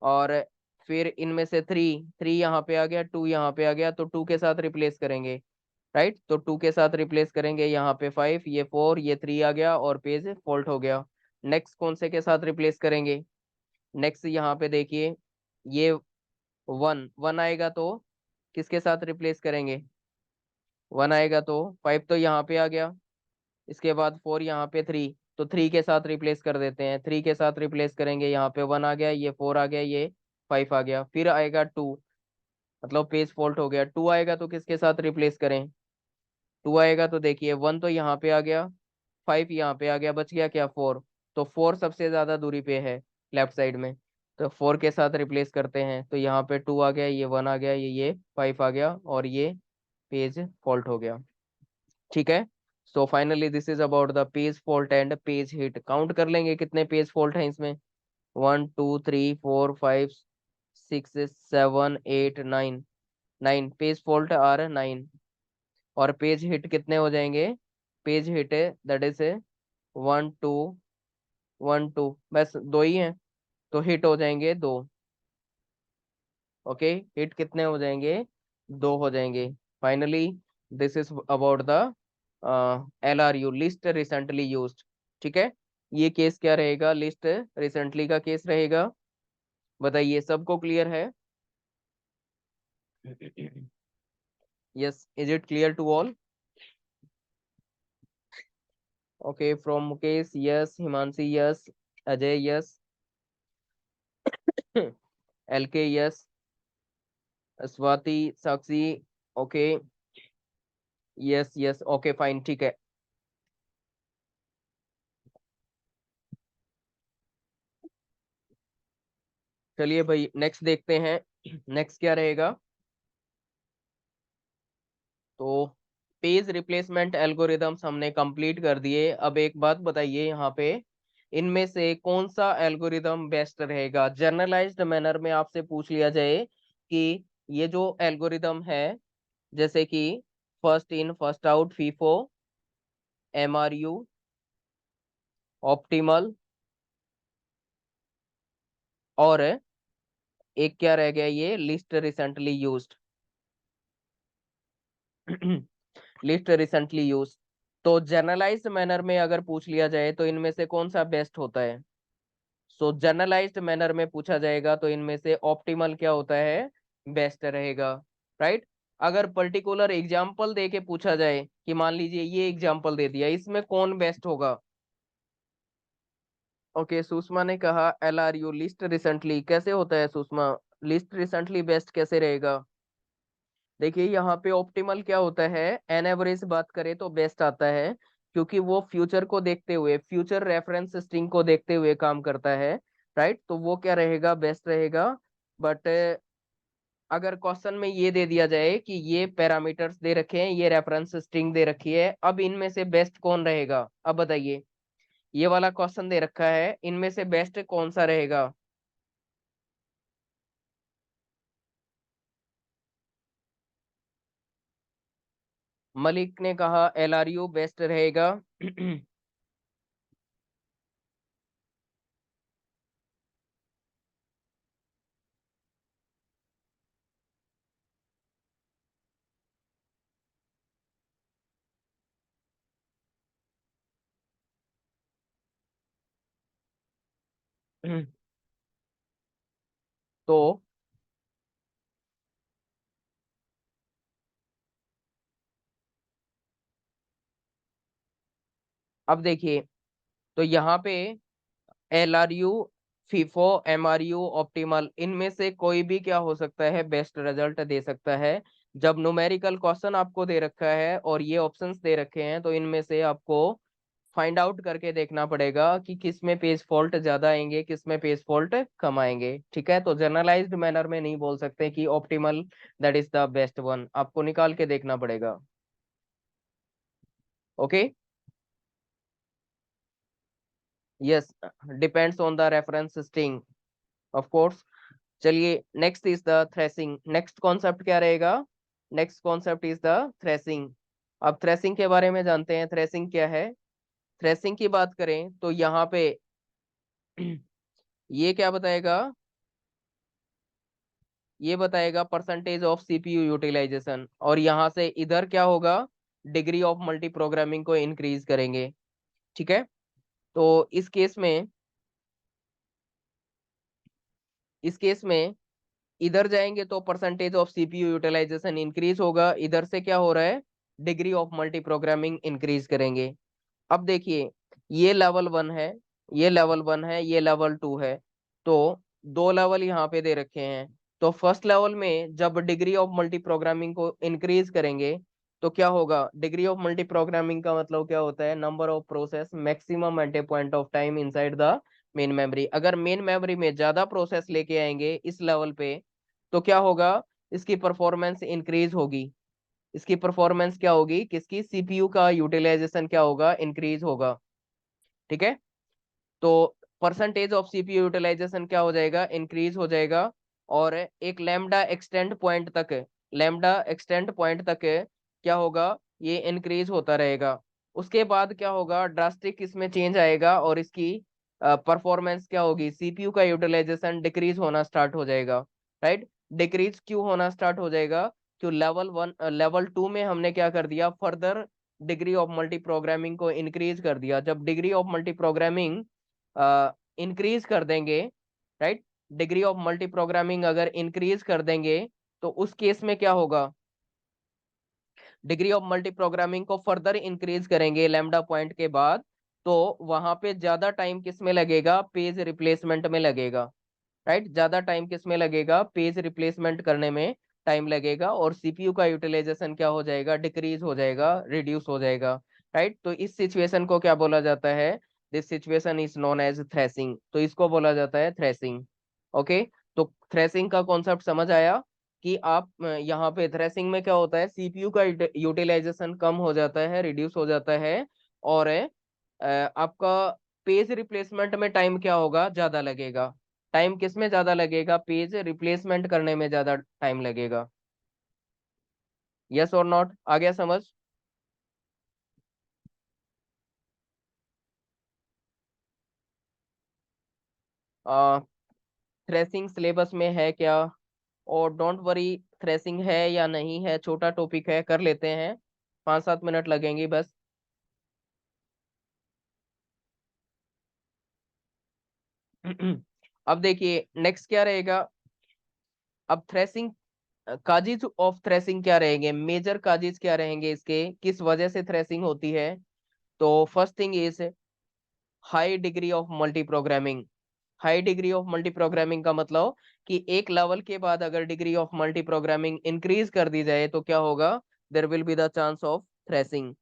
और फिर इनमें से 3, 3 यहाँ पे आ गया, 2 यहाँ पे आ गया, तो 2 के साथ रिप्लेस करेंगे, राइट। तो 2 के साथ रिप्लेस करेंगे, यहाँ पे 5, ये 4, ये 3 आ गया, और पेज फॉल्ट हो गया। नेक्स्ट कौन से के साथ रिप्लेस करेंगे? नेक्स्ट यहाँ पे देखिए, ये 1, 1 आएगा तो किसके साथ रिप्लेस करेंगे? 1 आएगा तो 5 तो यहाँ पे आ गया, इसके बाद 4 यहाँ पे, 3, तो 3 के साथ रिप्लेस कर देते हैं। 3 के साथ रिप्लेस करेंगे, यहाँ पे 1 आ गया, ये 4 आ गया, ये 5 आ गया, फिर आएगा 2, मतलब पेज फॉल्ट हो गया। 2 आएगा तो किसके साथ रिप्लेस करें? 2 आएगा तो देखिए, 1 तो यहाँ पे आ गया, 5 यहाँ पे आ गया, बच गया क्या? 4। तो 4 सबसे ज्यादा दूरी पे है लेफ्ट साइड में, तो 4 के साथ रिप्लेस करते हैं, तो यहाँ पे 2 आ गया, ये 1 आ गया, ये 5 आ गया, और ये पेज फॉल्ट हो गया। ठीक है। So finally this is about the page fault and page hit. Count कर लेंगे कितने पेज फॉल्ट हैं इसमें? 1, 2, 3, 4, 5, 6, 7, 8, 9, 9 पेज फॉल्ट आर 9। और पेज हिट कितने हो जाएंगे? पेज हिट दैट इज 1, 2, 1, 2, बस दो ही हैं, तो हिट हो जाएंगे 2। ओके, हिट कितने हो जाएंगे? 2 हो जाएंगे। Finally this is about the LRU, list recently used. ठीक है, ये केस क्या रहेगा? लिस्ट रिसेंटली का केस रहेगा। बताइए, सबको क्लियर है? Yes, is it clear to all? Okay, from Mukesh yes, Himanshi yes, Ajay yes, LK yes, Swati, Sakshi, okay, yes yes, okay fine, ठीक है। चलिए भाई, नेक्स्ट देखते हैं। नेक्स्ट क्या रहेगा? तो पेज रिप्लेसमेंट एल्गोरिदम्स हमने कंप्लीट कर दिए। अब एक बात बताइए यहाँ पे, इनमें से कौन सा एल्गोरिदम बेस्ट रहेगा? जनरलाइज्ड मैनर में आपसे पूछ लिया जाए कि ये जो एल्गोरिदम है, जैसे कि first in first out, FIFO, MRU, optimal, और एक क्या रह गया, ये least recently used. Least recently use. तो जनरलाइज्ड मैनर में अगर पूछ लिया जाए तो इनमें से कौन सा बेस्ट होता है? सो जनरलाइज्ड मैनर में पूछा जाएगा तो इनमें से ऑप्टिमल क्या होता है, बेस्ट रहेगा, राइट। अगर पर्टिकुलर एग्जाम्पल दे के पूछा जाए कि मान लीजिए ये एग्जाम्पल दे दिया, इसमें कौन बेस्ट होगा? ओके, सुषमा ने कहा LRU लिस्ट रिसेंटली। कैसे होता है सुषमा, लिस्ट रिसेंटली बेस्ट कैसे रहेगा? देखिए यहाँ पे ऑप्टिमल क्या होता है, एन एवरेज बात करें तो बेस्ट आता है, क्योंकि वो फ्यूचर को देखते हुए, फ्यूचर रेफरेंस स्ट्रिंग को देखते हुए काम करता है, राइट। तो वो क्या रहेगा, बेस्ट रहेगा। बट अगर क्वेश्चन में ये दे दिया जाए कि ये पैरामीटर्स दे रखे हैं, ये रेफरेंस स्ट्रिंग दे रखी है, अब इनमें से बेस्ट कौन रहेगा, अब बताइए। ये वाला क्वेश्चन दे रखा है, इनमें से बेस्ट कौन सा रहेगा? मलिक ने कहा LRU बेस्ट रहेगा। तो अब देखिए, तो यहाँ पे LRU, फीफो, MRU, ऑप्टिमल, इनमें से कोई भी क्या हो सकता है, बेस्ट रिजल्ट दे सकता है। जब न्यूमेरिकल क्वेश्चन आपको दे रखा है और ये ऑप्शंस दे रखे हैं, तो इनमें से आपको फाइंड आउट करके देखना पड़ेगा कि किस में पेज फॉल्ट ज्यादा आएंगे, किस में पेज फॉल्ट कम आएंगे, ठीक है। तो जनरलाइज्ड मैनर में नहीं बोल सकते कि optimal that is the best one, आपको निकाल के देखना पड़ेगा। Okay, yes, depends on the reference string, of course. चलिए, next is the thrashing. Next concept क्या रहेगा? Next concept is the thrashing. अब थ्रेसिंग के बारे में जानते हैं, थ्रेसिंग क्या है। थ्रेसिंग की बात करें तो यहाँ पे ये क्या बताएगा, ये बताएगा परसेंटेज ऑफ सीपीयू यूटिलाइजेशन, और यहाँ से इधर क्या होगा, डिग्री ऑफ मल्टी प्रोग्रामिंग को इंक्रीज करेंगे, ठीक है। तो इस केस में इधर जाएंगे तो percentage of CPU utilisation increase होगा, इधर से क्या हो रहा है, degree of multiprogramming increase करेंगे। अब देखिए, ये लेवल 1 है, ये लेवल 1 है, ये लेवल 2 है। तो दो लेवल यहाँ पे दे रखे हैं। तो फर्स्ट लेवल में जब डिग्री ऑफ मल्टी प्रोग्रामिंग को इंक्रीज करेंगे तो क्या होगा, डिग्री ऑफ मल्टी प्रोग्रामिंग का मतलब क्या होता है, number of process maximum at a point of time inside the main memory. अगर मेन मेमोरी में ज्यादा प्रोसेस लेके आएंगे इस लेवल पे तो क्या होगा, इसकी परफॉर्मेंस इंक्रीज होगी। इसकी परफॉर्मेंस क्या होगी, किसकी, सीपीयू का यूटिलाइजेशन क्या होगा, इंक्रीज होगा, ठीक है। तो परसेंटेज ऑफ सीपीयू यूटिलाइजेशन क्या हो जाएगा, इंक्रीज हो जाएगा। और एक लैम्डा एक्सटेंड पॉइंट तक, लैम्डा एक्सटेंड पॉइंट तक क्या होगा, ये इंक्रीज होता रहेगा। उसके बाद क्या होगा, ड्रास्टिक इसमें चेंज आएगा और इसकी परफॉर्मेंस क्या होगी, सीपीयू का यूटिलाइजेशन डिक्रीज होना स्टार्ट हो जाएगा, राइट। डिक्रीज क्यों होना स्टार्ट हो जाएगा, क्यों लेवल 1 लेवल 2 में हमने क्या कर दिया, further degree of multi programming को इंक्रीज कर दिया। जब degree of multiprogramming increase कर देंगे, right, degree of multi programming अगर इंक्रीज कर देंगे तो उस केस में क्या होगा, डिग्री ऑफ मल्टी प्रोग्रामिंग को फर्दर इंक्रीज करेंगे लैम्डा पॉइंट के बाद, तो वहां पे ज्यादा टाइम किस में लगेगा, पेज रिप्लेसमेंट में लगेगा, राइट। ज्यादा टाइम किस में लगेगा, पेज रिप्लेसमेंट करने में टाइम लगेगा, और सीपीयू का यूटिलाइजेशन क्या हो जाएगा, डिक्रीज हो जाएगा, रिड्यूस हो जाएगा, राइट। तो इस सिचुएशन को क्या बोला जाता है, this situation is known as thrashing, तो इसको बोला जाता है थ्रेसिंग। ओके, तो थ्रेसिंग का कॉन्सेप्ट समझ आया कि आप यहाँ पे थ्रेसिंग में क्या होता है, सीपीयू का यूटिलाइजेशन कम हो जाता है, रिड्यूस हो जाता है, और आपका पेज रिप्लेसमेंट में टाइम क्या होगा, ज्यादा लगेगा। टाइम किस में ज्यादा लगेगा, पेज रिप्लेसमेंट करने में ज्यादा टाइम लगेगा। यस और नॉट, आ गया समझ? थ्रेसिंग सिलेबस में है क्या? और डोंट वरी, थ्रेसिंग है या नहीं है, छोटा टॉपिक है, कर लेते हैं, 5-7 मिनट लगेंगे बस। अब देखिए नेक्स्ट क्या रहेगा। अब थ्रेसिंग, काजेज ऑफ थ्रेसिंग क्या रहेंगे, मेजर काजेज क्या रहेंगे इसके, किस वजह से थ्रेसिंग होती है? तो first thing is high degree of multiprogramming. High degree of multiprogramming का मतलब कि एक लेवल के बाद अगर degree of multiprogramming increase कर दी जाए तो क्या होगा, there will be the chance of thrashing.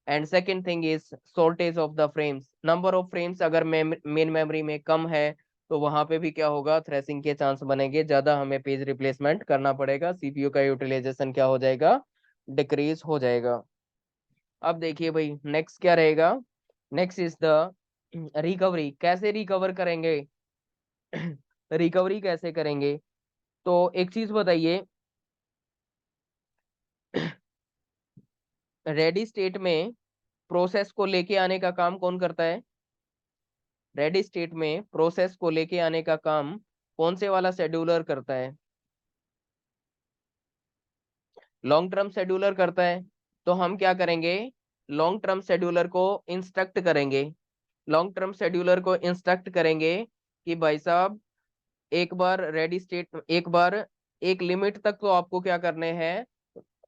And second thing is shortage of the frames, number of frames अगर मेन मेमोरी में कम है तो वहां पे भी क्या होगा, थ्रेसिंग के चांस बनेंगे ज्यादा, हमें पेज रिप्लेसमेंट करना पड़ेगा, सीपीयू का यूटिलाइजेशन क्या हो जाएगा, डिक्रीज हो जाएगा। अब देखिए भाई नेक्स्ट क्या रहेगा। नेक्स्ट इज द रिकवरी, कैसे रिकवर करेंगे? रिकवरी कैसे करेंगे? तो एक चीज बताइए, रेडी स्टेट में प्रोसेस को लेके आने का काम कौन करता है? रेडी स्टेट में प्रोसेस को लेके आने का काम कौन से वाला शेड्यूलर करता है? लॉन्ग टर्म शेड्यूलर करता है। तो हम क्या करेंगे, लॉन्ग टर्म शेड्यूलर को इंस्ट्रक्ट करेंगे, लॉन्ग टर्म शेड्यूलर को इंस्ट्रक्ट करेंगे कि भाई साहब एक बार रेडी स्टेट, एक बार एक लिमिट तक तो आपको क्या करने हैं,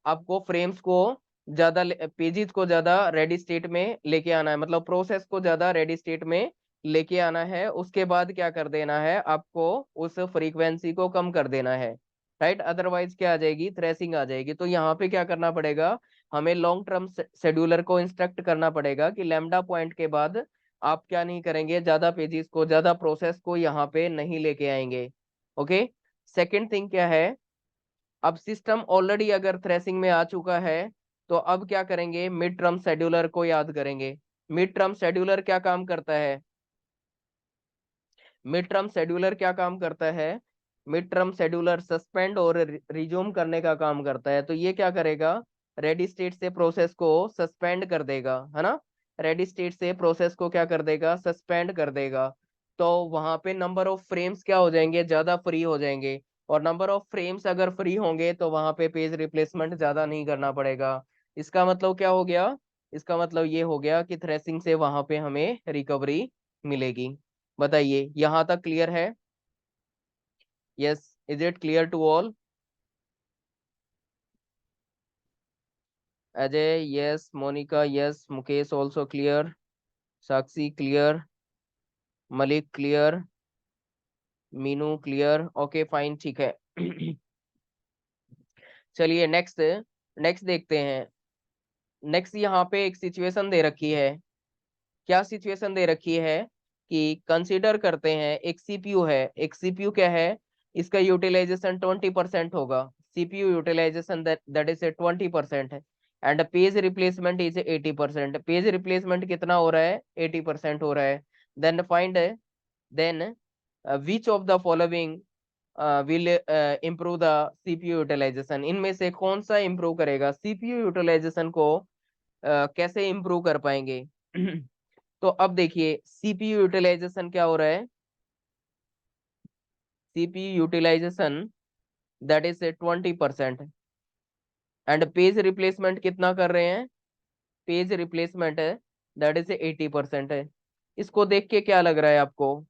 आपको फ्रेम्स को ज्यादा, पेजेस को ज्यादा रेडी स्टेट में लेके आना है, मतलब प्रोसेस को ज्यादा रेडी स्टेट में लेके आना है, उसके बाद क्या कर देना है आपको, उस फ्रीक्वेंसी को कम कर देना है, राइट? अदरवाइज क्या आ जाएगी, थ्रेसिंग आ जाएगी। तो यहाँ पे क्या करना पड़ेगा, हमें लॉन्ग टर्म शेड्यूलर को इंस्ट्रक्ट करना पड़ेगा कि लैम्डा पॉइंट के बाद आप क्या नहीं करेंगे, ज्यादा पेजेस को, ज्यादा प्रोसेस को यहाँ पे नहीं लेके आएंगे। ओके। सेकेंड थिंग क्या है, अब सिस्टम ऑलरेडी अगर थ्रेसिंग में आ चुका है तो अब क्या करेंगे, मिड टर्म शेड्यूलर को याद करेंगे। मिड टर्म शेड्यूलर क्या काम करता है? मिड टर्म शेड्यूलर क्या काम करता है? मिड टर्म शेड्यूलर सस्पेंड और रिज्यूम करने का काम करता है। तो ये क्या करेगा, रेडी स्टेट से प्रोसेस को सस्पेंड कर देगा, है ना? रेडी स्टेट से प्रोसेस को क्या कर देगा, सस्पेंड कर देगा। तो वहां पे नंबर ऑफ फ्रेम्स क्या हो जाएंगे, ज्यादा फ्री हो जाएंगे। और नंबर ऑफ फ्रेम्स अगर फ्री होंगे तो वहां पे पेज रिप्लेसमेंट ज्यादा नहीं करना पड़ेगा। इसका मतलब क्या हो गया, इसका मतलब ये हो गया कि थ्रेसिंग से वहां पे हमें रिकवरी मिलेगी। बताइए यहां तक क्लियर है? Yes, is it clear to all? Ajay yes, Monika yes, Mukesh also clear, Sakshi clear, Malik clear, Meenu clear, okay fine, ठीक है। चलिए नेक्स्ट, नेक्स्ट देखते हैं। नेक्स्ट यहाँ पे एक सिचुएशन दे रखी है। क्या सिचुएशन दे रखी है कि कंसीडर करते हैं एक सीपीयू है, एक सीपीयू क्या है, इसका यूटिलाइजेशन 20% होगा, सीपीयू यूटिलाइजेशन दैट इज 20% है, and page replacement is 80%। Page replacement कितना हो रहा है, 80% हो रहा है। Then find, then which of the following will improve the CPU utilization, इनमें से कौन सा इम्प्रूव करेगा सीपीयू यूटिलाइजेशन को, कैसे इम्प्रूव कर पाएंगे? तो अब देखिए सीपीयू यूटिलाइजेशन क्या हो रहा है, CPU utilisation that is 20%, and page replacement कितना कर रहे हैं, पेज रिप्लेसमेंट है दैट इज 80% है। इसको देख के क्या लग रहा है आपको,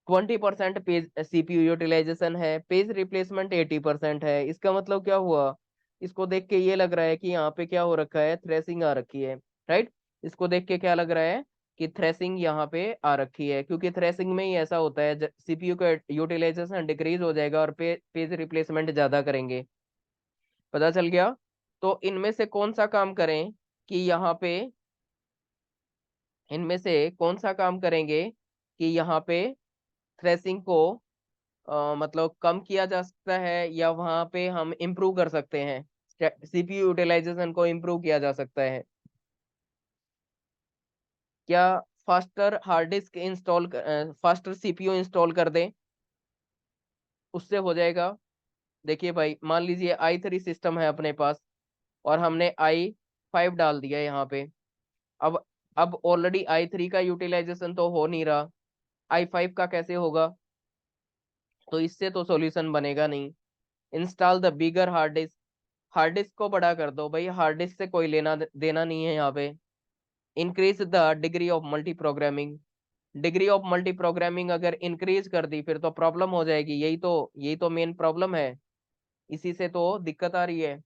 20% पेज सीपीयू यूटिलाइजेशन है, पेज रिप्लेसमेंट 80% है, इसका मतलब क्या हुआ, इसको देख के ये लग रहा है कि यहाँ पे क्या हो रखा है, थ्रेसिंग आ रखी है, राइट? इसको देख के क्या लग रहा है कि थ्रेसिंग यहाँ पे आ रखी है, क्योंकि थ्रेसिंग में ही ऐसा होता है, सीपीयू का यूटिलाइजेशन डिक्रीज हो जाएगा और पेज रिप्लेसमेंट ज्यादा करेंगे। पता चल गया? तो इनमें से कौन सा काम करें कि यहाँ पे, इनमें से कौन सा काम करेंगे कि यहाँ पे थ्रेसिंग को मतलब कम किया जा सकता है, या वहां पे हम इम्प्रूव कर सकते हैं, सीपीयू यूटिलाइजेशन को इम्प्रूव किया जा सकता है? क्या faster hard disk install, faster CPU install कर दें, उससे हो जाएगा? देखिए भाई मान लीजिए i3 सिस्टम है अपने पास, और हमने i5 डाल दिया यहाँ पे। अब अब ऑलरेडी i3 का यूटिलाइजेशन तो हो नहीं रहा, i5 का कैसे होगा? तो इससे तो सॉल्यूशन बनेगा नहीं। Install the bigger hard disk, hard disk को बड़ा कर दो भाई, हार्ड डिस्क से कोई लेना देना नहीं है यहाँ पे। Increase the degree of multi programming, degree of multi programming अगर इंक्रीज कर दी फिर तो प्रॉब्लम हो जाएगी, यही तो मेन प्रॉब्लम है, इसी से तो दिक्कत आ रही है।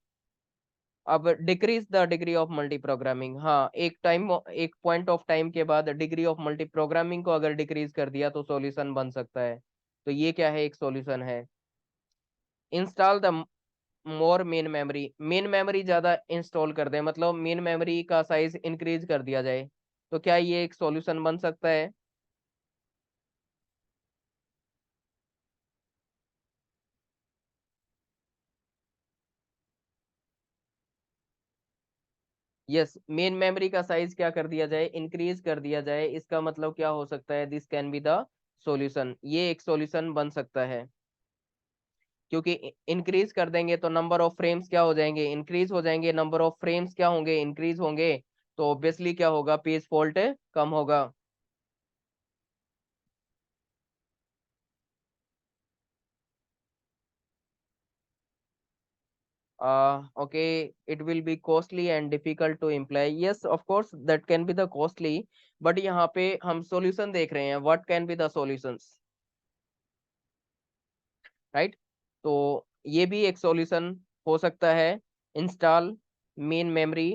अब decrease the degree of multi programming, हाँ एक पॉइंट ऑफ टाइम के बाद डिग्री ऑफ मल्टी प्रोग्रामिंग को अगर डिक्रीज कर दिया तो सॉल्यूशन बन सकता है। तो ये क्या है, एक सॉल्यूशन है। Install the more main memory, main memory ज्यादा इंस्टॉल कर दे, मतलब मेन मेमोरी का साइज इंक्रीज कर दिया जाए, तो क्या ये एक सॉल्यूशन बन सकता है? यस, मेन मेमोरी का साइज क्या कर दिया जाए, इंक्रीज कर दिया जाए, इसका मतलब क्या हो सकता है, this can be the solution, ये एक सॉल्यूशन बन सकता है। क्योंकि इंक्रीज कर देंगे तो नंबर ऑफ फ्रेम्स क्या हो जाएंगे, इंक्रीज हो जाएंगे, नंबर ऑफ फ्रेम्स क्या होंगे, इंक्रीज होंगे, तो ऑब्वियसली क्या होगा, पेज फॉल्ट कम होगा। Okay, it will be costly and difficult to imply. Yes, of course, that can be the costly, but यहाँ पे हम solution देख रहे हैं, what can be the solutions, right? तो ये भी एक solution हो सकता है। इंस्टॉल मेन मेमोरी,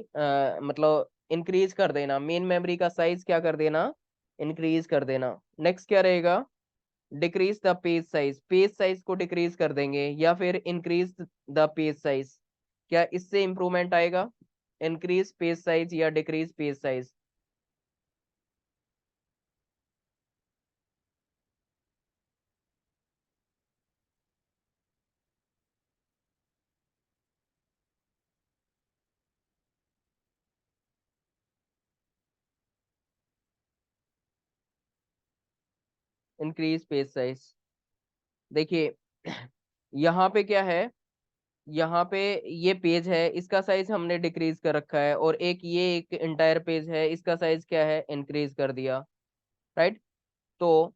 मतलब इंक्रीज कर देना, मेन मेमोरी का साइज क्या कर देना, इंक्रीज कर देना। नेक्स्ट क्या रहेगा, decrease the page size, page size को डिक्रीज कर देंगे या फिर इंक्रीज द पेज साइज, क्या इससे इंप्रूवमेंट आएगा, इंक्रीज पेज साइज या decrease page size? Increase page size, देखिए यहाँ पे क्या है, यहाँ पे ये पेज है, इसका साइज हमने डिक्रीज कर रखा है, और एक इंटायर पेज है, इसका साइज क्या है, इंक्रीज कर दिया, राइट? तो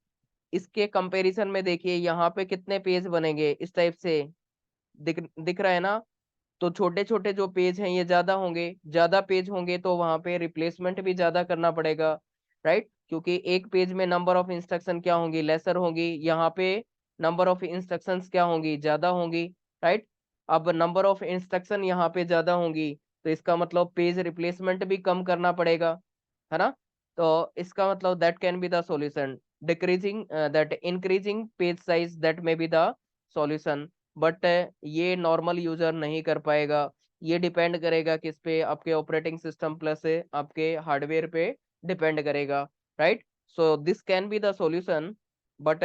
इसके कंपैरिजन में देखिए यहाँ पे कितने पेज बनेंगे इस टाइप से, दिख दिख रहा है ना? तो छोटे छोटे जो पेज हैं ये ज्यादा होंगे, ज्यादा पेज होंगे तो वहां पे रिप्लेसमेंट भी ज्यादा करना पड़ेगा, राइट? क्योंकि एक पेज में नंबर ऑफ इंस्ट्रक्शन क्या होंगी, लेसर होंगी, यहाँ पे नंबर ऑफ इंस्ट्रक्शंस क्या होंगी, ज्यादा होंगी, राइट? अब नंबर ऑफ इंस्ट्रक्शन यहाँ पे ज्यादा होंगी, तो इसका मतलब पेज रिप्लेसमेंट भी कम करना पड़ेगा, है ना? तो इसका मतलब that can be the solution, decreasing that increasing page size, that may be the solution. But ये नॉर्मल यूजर नहीं कर पाएगा, ये डिपेंड करेगा किस पे, आपके ऑपरेटिंग सिस्टम प्लस आपके हार्डवेयर पे डिपेंड करेगा, right? So this can be the solution, but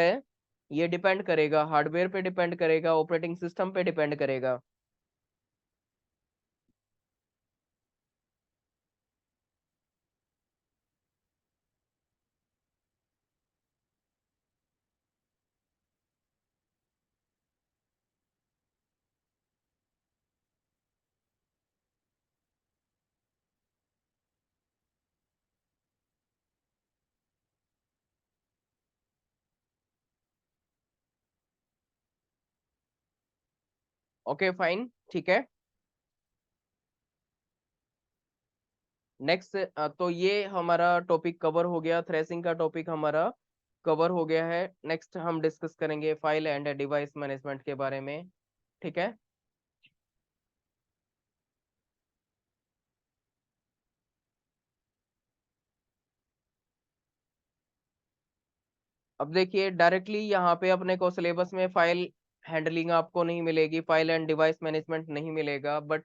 ये डिपेंड करेगा, हार्डवेयर पे डिपेंड करेगा, ऑपरेटिंग सिस्टम पे डिपेंड करेगा। ओके फाइन, ठीक है। नेक्स्ट, तो ये हमारा टॉपिक कवर हो गया, थ्रेसिंग का टॉपिक हमारा कवर हो गया है। नेक्स्ट हम डिस्कस करेंगे फाइल एंड डिवाइस मैनेजमेंट के बारे में, ठीक है? अब देखिए डायरेक्टली यहाँ पे अपने को सिलेबस में फाइल हैंडलिंग आपको नहीं मिलेगी, फाइल एंड डिवाइस मैनेजमेंट नहीं मिलेगा, बट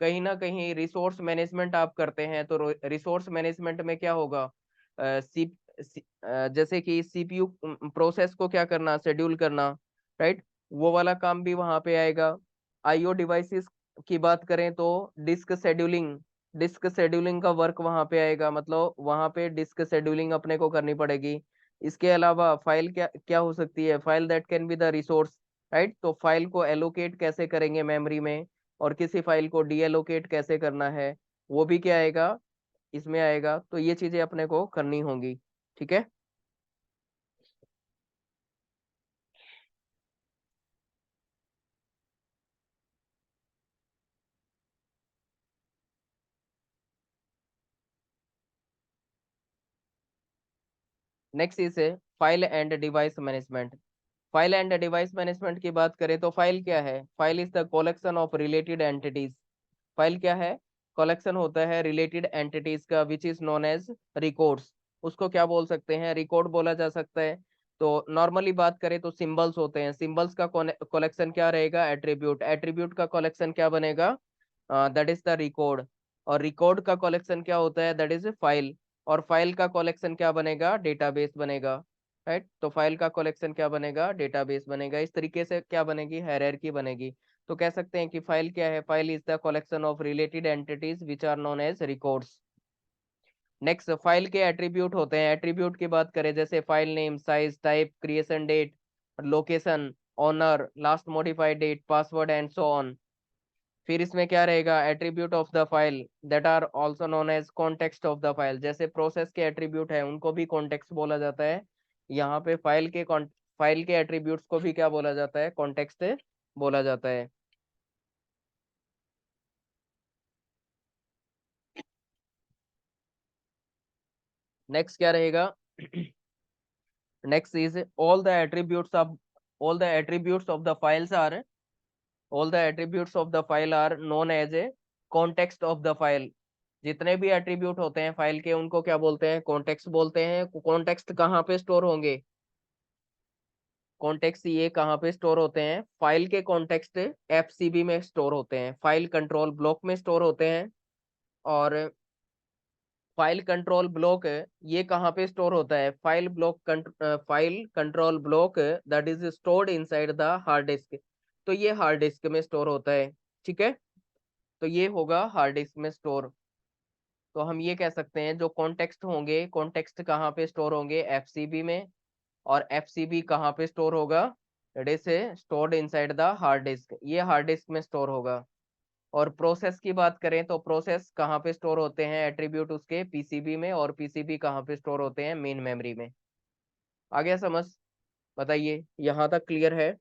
कहीं ना कहीं रिसोर्स मैनेजमेंट आप करते हैं तो रिसोर्स मैनेजमेंट में क्या होगा, सी, जैसे कि सीपीयू प्रोसेस को क्या करना, शेड्यूल करना, राइट? वो वाला काम भी वहां पे आएगा। आईओ डिवाइसेस की बात करें तो डिस्क शेड्यूलिंग, डिस्क शेड्यूलिंग का वर्क वहां पे आएगा, मतलब वहां पे डिस्क शेड्यूलिंग अपने को करनी पड़ेगी। इसके अलावा फाइल क्या क्या हो सकती है, file that can be the resource, right? तो फाइल को एलोकेट कैसे करेंगे मेमोरी में, और किसी फाइल को डीएलोकेट कैसे करना है वो भी क्या आएगा, इसमें आएगा। तो ये चीजें अपने को करनी होंगी, ठीक है। Next is file and device management. File and device management की बात करें तो फाइल क्या है, file is the collection of related entities. File क्या है, कलेक्शन होता है रिलेटेड एंटिटीज का, which is known as records. उसको क्या बोल सकते हैं, रिकॉर्ड बोला जा सकता है। तो नॉर्मली बात करें तो सिंबल्स होते हैं, सिंबल्स का कलेक्शन क्या रहेगा, एट्रीब्यूट। एट्रीब्यूट का कलेक्शन क्या बनेगा, दैट इज द रिकॉर्ड। और रिकॉर्ड का कलेक्शन क्या होता है, दैट इज फाइल। और फाइल का कलेक्शन क्या बनेगा, डेटाबेस बनेगा, राइट। तो फाइल का कलेक्शन क्या बनेगा, डेटाबेस बनेगा। इस तरीके से क्या बनेगी, हायरार्की बनेगी। तो कह सकते हैं कि फाइल क्या है, file is the collection of related entities which are known as records. Next, file के एट्रीब्यूट होते हैं। एट्रीब्यूट की बात करें जैसे file name, size, type, creation date, location, owner, last modified date, password and so on. फिर इसमें क्या रहेगा, attribute of the file that are also known as context of the file. जैसे प्रोसेस के एट्रीब्यूट है उनको भी कॉन्टेक्स्ट बोला जाता है। यहाँ पे फाइल के एट्रीब्यूट्स को भी क्या बोला जाता है, कॉन्टेक्स्ट बोला जाता है। नेक्स्ट क्या रहेगा, next is all the attributes of the files are all the attributes of the file are known as a context of the file। जितने भी एट्रीब्यूट होते हैं फाइल के उनको क्या बोलते हैं, कॉन्टेक्स्ट बोलते हैं। कॉन्टेक्स्ट कहाँ पे स्टोर होंगे, कॉन्टेक्स्ट ये कहाँ पे स्टोर होते हैं, फाइल के कॉन्टेक्स्ट एफसीबी में स्टोर होते हैं, फाइल कंट्रोल ब्लॉक में स्टोर होते हैं। और फाइल कंट्रोल ब्लॉक ये कहाँ पे स्टोर होता है, file control block that is stored inside the hard disc. तो ये हार्ड डिस्क में स्टोर होता है, ठीक है। तो ये होगा हार्ड डिस्क में स्टोर। तो हम ये कह सकते हैं जो कॉन्टेक्स्ट होंगे, कॉन्टेक्स्ट कहाँ पे स्टोर होंगे, एफसीबी में। और एफसीबी कहाँ पे स्टोर होगा, it is stored inside the hard disk, ये हार्ड डिस्क में स्टोर होगा। और प्रोसेस की बात करें तो प्रोसेस कहाँ पे स्टोर होते हैं, एट्रीब्यूट उसके पीसीबी में। और पीसीबी कहाँ पे स्टोर होते हैं, मेन मेमोरी में। आ गया समझ, बताइए यहाँ तक क्लियर है।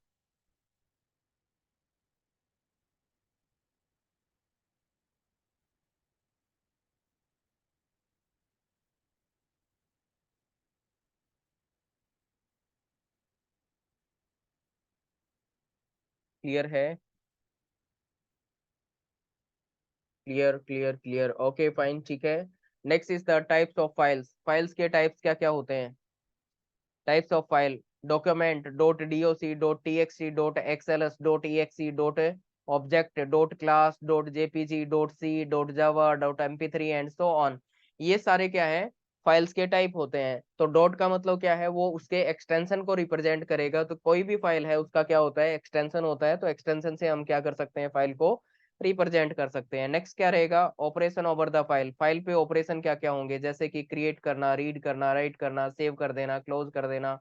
क्लियर है, clear clear clear, okay fine, ठीक है। Next is the types of files. Files के टाइप्स क्या क्या होते हैं, types of file, document, dot DOC, dot TXT, dot XLS, dot EXE, dot object, dot class, dot JPG, dot C, dot Java, dot MP3 and so on. ये सारे क्या है, files के टाइप होते हैं। तो डॉट का मतलब क्या है, वो उसके एक्सटेंशन को रिप्रेजेंट करेगा। तो कोई भी फाइल है उसका क्या होता है, एक्सटेंशन होता है। तो एक्सटेंशन से हम क्या कर सकते हैं, फाइल को रिप्रेजेंट कर सकते हैं। नेक्स्ट क्या रहेगा, operation over the file. File पे ऑपरेशन क्या क्या होंगे, जैसे कि क्रिएट करना, रीड करना, राइट करना, सेव कर देना, क्लोज कर देना,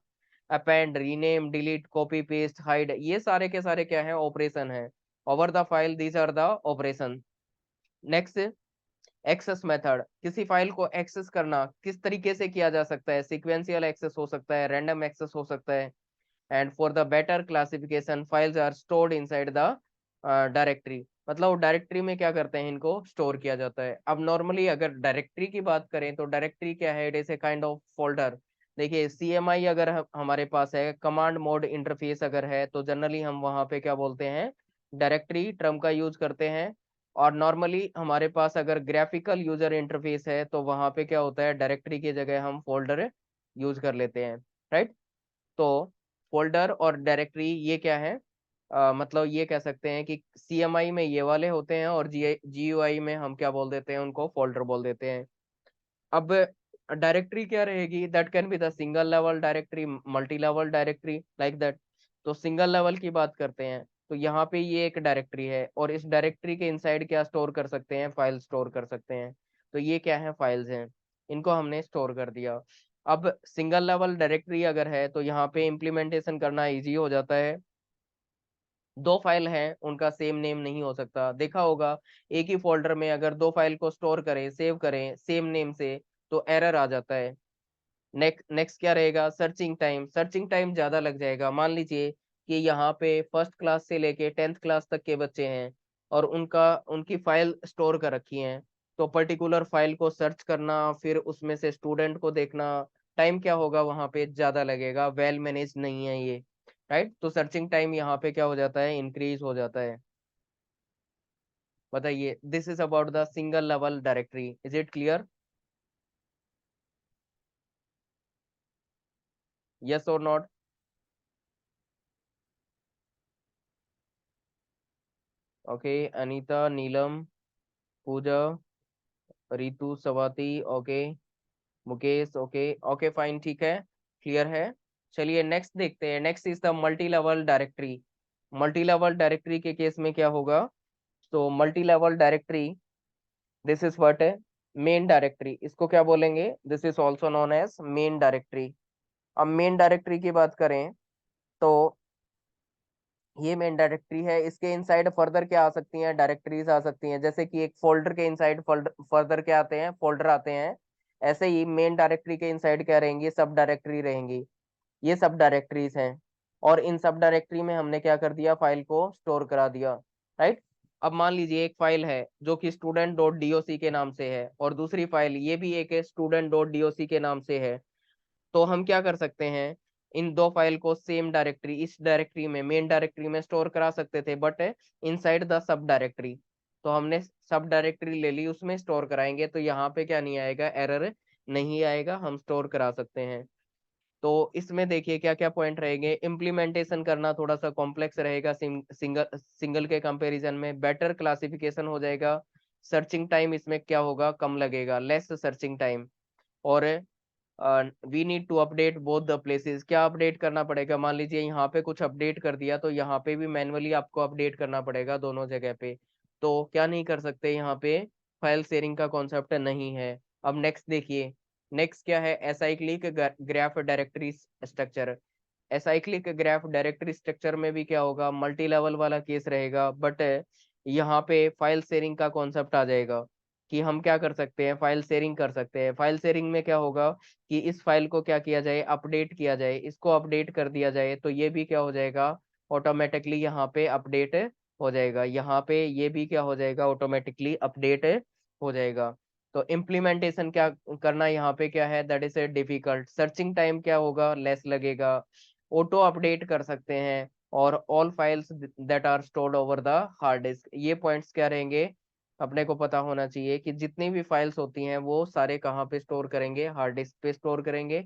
append, rename, delete, copy paste, hide, ये सारे के सारे क्या है, ऑपरेशन है। Over the file, these are the operation. Next, access method. किसी फाइल को एक्सेस करना किस तरीके से किया जा सकता है, सिक्वेंशियल एक्सेस हो सकता है, रैंडम एक्सेस हो सकता है। And for the better classification files are stored inside the directory. मतलब डायरेक्टरी में क्या करते हैं, इनको स्टोर किया जाता है। अब नॉर्मली अगर डायरेक्टरी की बात करें तो डायरेक्टरी क्या है, it is a kind of folder. देखिए सीएमआई अगर हमारे पास है, कमांड मोड इंटरफेस अगर है, तो जनरली हम वहाँ पे क्या बोलते हैं, डायरेक्टरी टर्म का यूज करते हैं। और नॉर्मली हमारे पास अगर ग्राफिकल यूजर इंटरफेस है तो वहाँ पे क्या होता है, डायरेक्टरी की जगह हम फोल्डर यूज कर लेते हैं, राइट। तो फोल्डर और डायरेक्टरी ये क्या है, मतलब ये कह सकते हैं कि सीएमआई में ये वाले होते हैं और जीयूआई में हम क्या बोल देते हैं, उनको फोल्डर बोल देते हैं। अब डायरेक्टरी क्या रहेगी, that can be the single level directory, multi level directory, like that. तो सिंगल लेवल की बात करते हैं तो यहाँ पे ये एक डायरेक्टरी है और इस डायरेक्टरी के इनसाइड क्या स्टोर कर सकते हैं, फाइल स्टोर कर सकते हैं। तो ये क्या है, फाइल्स हैं, इनको हमने स्टोर कर दिया। अब सिंगल लेवल डायरेक्टरी अगर है तो यहाँ पे इम्प्लीमेंटेशन करना इजी हो जाता है। दो फाइल है उनका सेम नेम नहीं हो सकता, देखा होगा। एक ही फोल्डर में अगर दो फाइल को स्टोर करें, सेव करें सेम नेम से, तो एरर आ जाता है। नेक्स्ट क्या रहेगा, सर्चिंग टाइम। सर्चिंग टाइम ज्यादा लग जाएगा। मान लीजिए कि यहाँ पे फर्स्ट क्लास से लेके 10th क्लास तक के बच्चे हैं, और उनकी फाइल स्टोर कर रखी है, तो पर्टिकुलर फाइल को सर्च करना, फिर उसमें से स्टूडेंट को देखना, टाइम क्या होगा वहां पे, ज्यादा लगेगा, वेल मैनेज नहीं है ये। राइट, तो सर्चिंग टाइम यहाँ पे क्या हो जाता है, इंक्रीज हो जाता है। बताइए, this is about the single level directory, is it clear? Yes और not? Okay, Anita, Neelam, Pooja, Ritu, Swati, okay, Mukesh, okay okay fine, ठीक है, क्लियर है। चलिए नेक्स्ट देखते हैं। Next is the multi level directory. Multi level directory के केस में क्या होगा, तो multi level directory, this is what है, मेन डायरेक्टरी, इसको क्या बोलेंगे, this is also known as main directory. अब मेन डायरेक्टरी की बात करें, तो ये मेन डायरेक्टरी है, इसके इनसाइड फर्दर क्या आ सकती हैं, डायरेक्टरीज आ सकती हैं, जैसे कि एक फोल्डर के इनसाइड फर्दर क्या आते हैं, फोल्डर आते हैं। ऐसे ही मेन डायरेक्टरी के इनसाइड क्या रहेंगी, सब डायरेक्टरी रहेंगी। ये सब डायरेक्टरीज हैं, और इन सब डायरेक्टरी में हमने क्या कर दिया, फाइल को स्टोर करा दिया। राइट, अब मान लीजिए एक फाइल है जो कि स्टूडेंट डॉट डीओसी के नाम से है, और दूसरी फाइल ये भी एक स्टूडेंट डॉट डीओसी के नाम से है। तो हम क्या कर सकते हैं, इन दो फाइल को सेम डायरेक्टरी, इस डायरेक्टरी में, मेन डायरेक्टरी में स्टोर करा सकते थे, but inside the sub directory. तो हमने सब डायरेक्टरी ले ली, उसमें स्टोर कराएंगे, तो यहाँ पे क्या नहीं आएगा, एरर नहीं आएगा, हम स्टोर करा सकते हैं। तो इसमें देखिए क्या क्या पॉइंट रहेंगे, इम्प्लीमेंटेशन करना थोड़ा सा कॉम्प्लेक्स रहेगा, सिंगल सिंगल के कंपैरिजन में बेटर क्लासिफिकेशन हो जाएगा। सर्चिंग टाइम इसमें क्या होगा, कम लगेगा, लेस सर्चिंग टाइम। और we need to update both the places, क्या अपडेट करना पड़ेगा, मान लीजिए यहाँ पे कुछ अपडेट कर दिया, तो यहाँ पे भी मैनुअली आपको अपडेट करना पड़ेगा दोनों जगह पे। तो क्या नहीं कर सकते यहाँ पे, फाइल शेयरिंग का कॉन्सेप्ट नहीं है। अब नेक्स्ट देखिए, नेक्स्ट क्या है, acyclic graph directory structure. Acyclic graph directory structure में भी क्या होगा, मल्टी लेवल वाला केस रहेगा, बट यहाँ पे फाइल शेयरिंग का कॉन्सेप्ट आ जाएगा, कि हम क्या कर सकते हैं, फाइल शेयरिंग कर सकते हैं। फाइल शेयरिंग में क्या होगा, कि इस फाइल को क्या किया जाए, अपडेट किया जाए, इसको अपडेट कर दिया जाए, तो ये भी क्या हो जाएगा, ऑटोमेटिकली यहाँ पे अपडेट हो जाएगा, यहाँ पे ये भी क्या हो जाएगा, ऑटोमेटिकली अपडेट हो जाएगा। तो इम्प्लीमेंटेशन क्या करना यहाँ पे क्या है, that is a difficult. Searching time क्या होगा, लेस लगेगा। ऑटो अपडेट कर सकते हैं, और all files that are stored over the hard disk, ये पॉइंट्स क्या रहेंगे, अपने को पता होना चाहिए कि जितनी भी फाइल्स होती हैं वो सारे कहाँ पे स्टोर करेंगे, हार्ड डिस्क पे स्टोर करेंगे।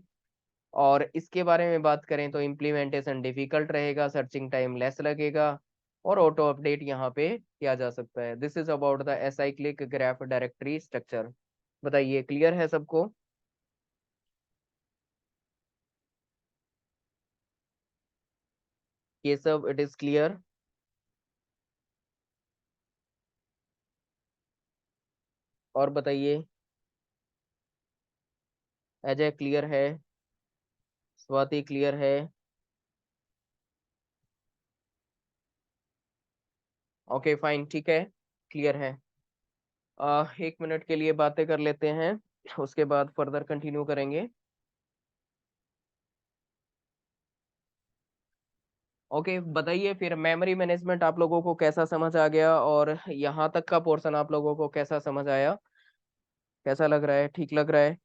और इसके बारे में बात करें तो इम्प्लीमेंटेशन डिफिकल्ट रहेगा, सर्चिंग टाइम लेस लगेगा, और ऑटो अपडेट यहाँ पे किया जा सकता है। This is about the acyclic graph directory structure. बताइए, क्लियर है सबको? ये सब इट इज क्लियर? और बताइए, अजय क्लियर है? स्वाति क्लियर है? ओके फाइन, ठीक है, क्लियर है। 1 मिनट के लिए बातें कर लेते हैं, उसके बाद फर्दर कंटिन्यू करेंगे। ओके, बताइए फिर, मेमोरी मैनेजमेंट आप लोगों को कैसा समझ आ गया, और यहाँ तक का पोर्शन आप लोगों को कैसा समझ आया, कैसा लग रहा है, ठीक लग रहा है?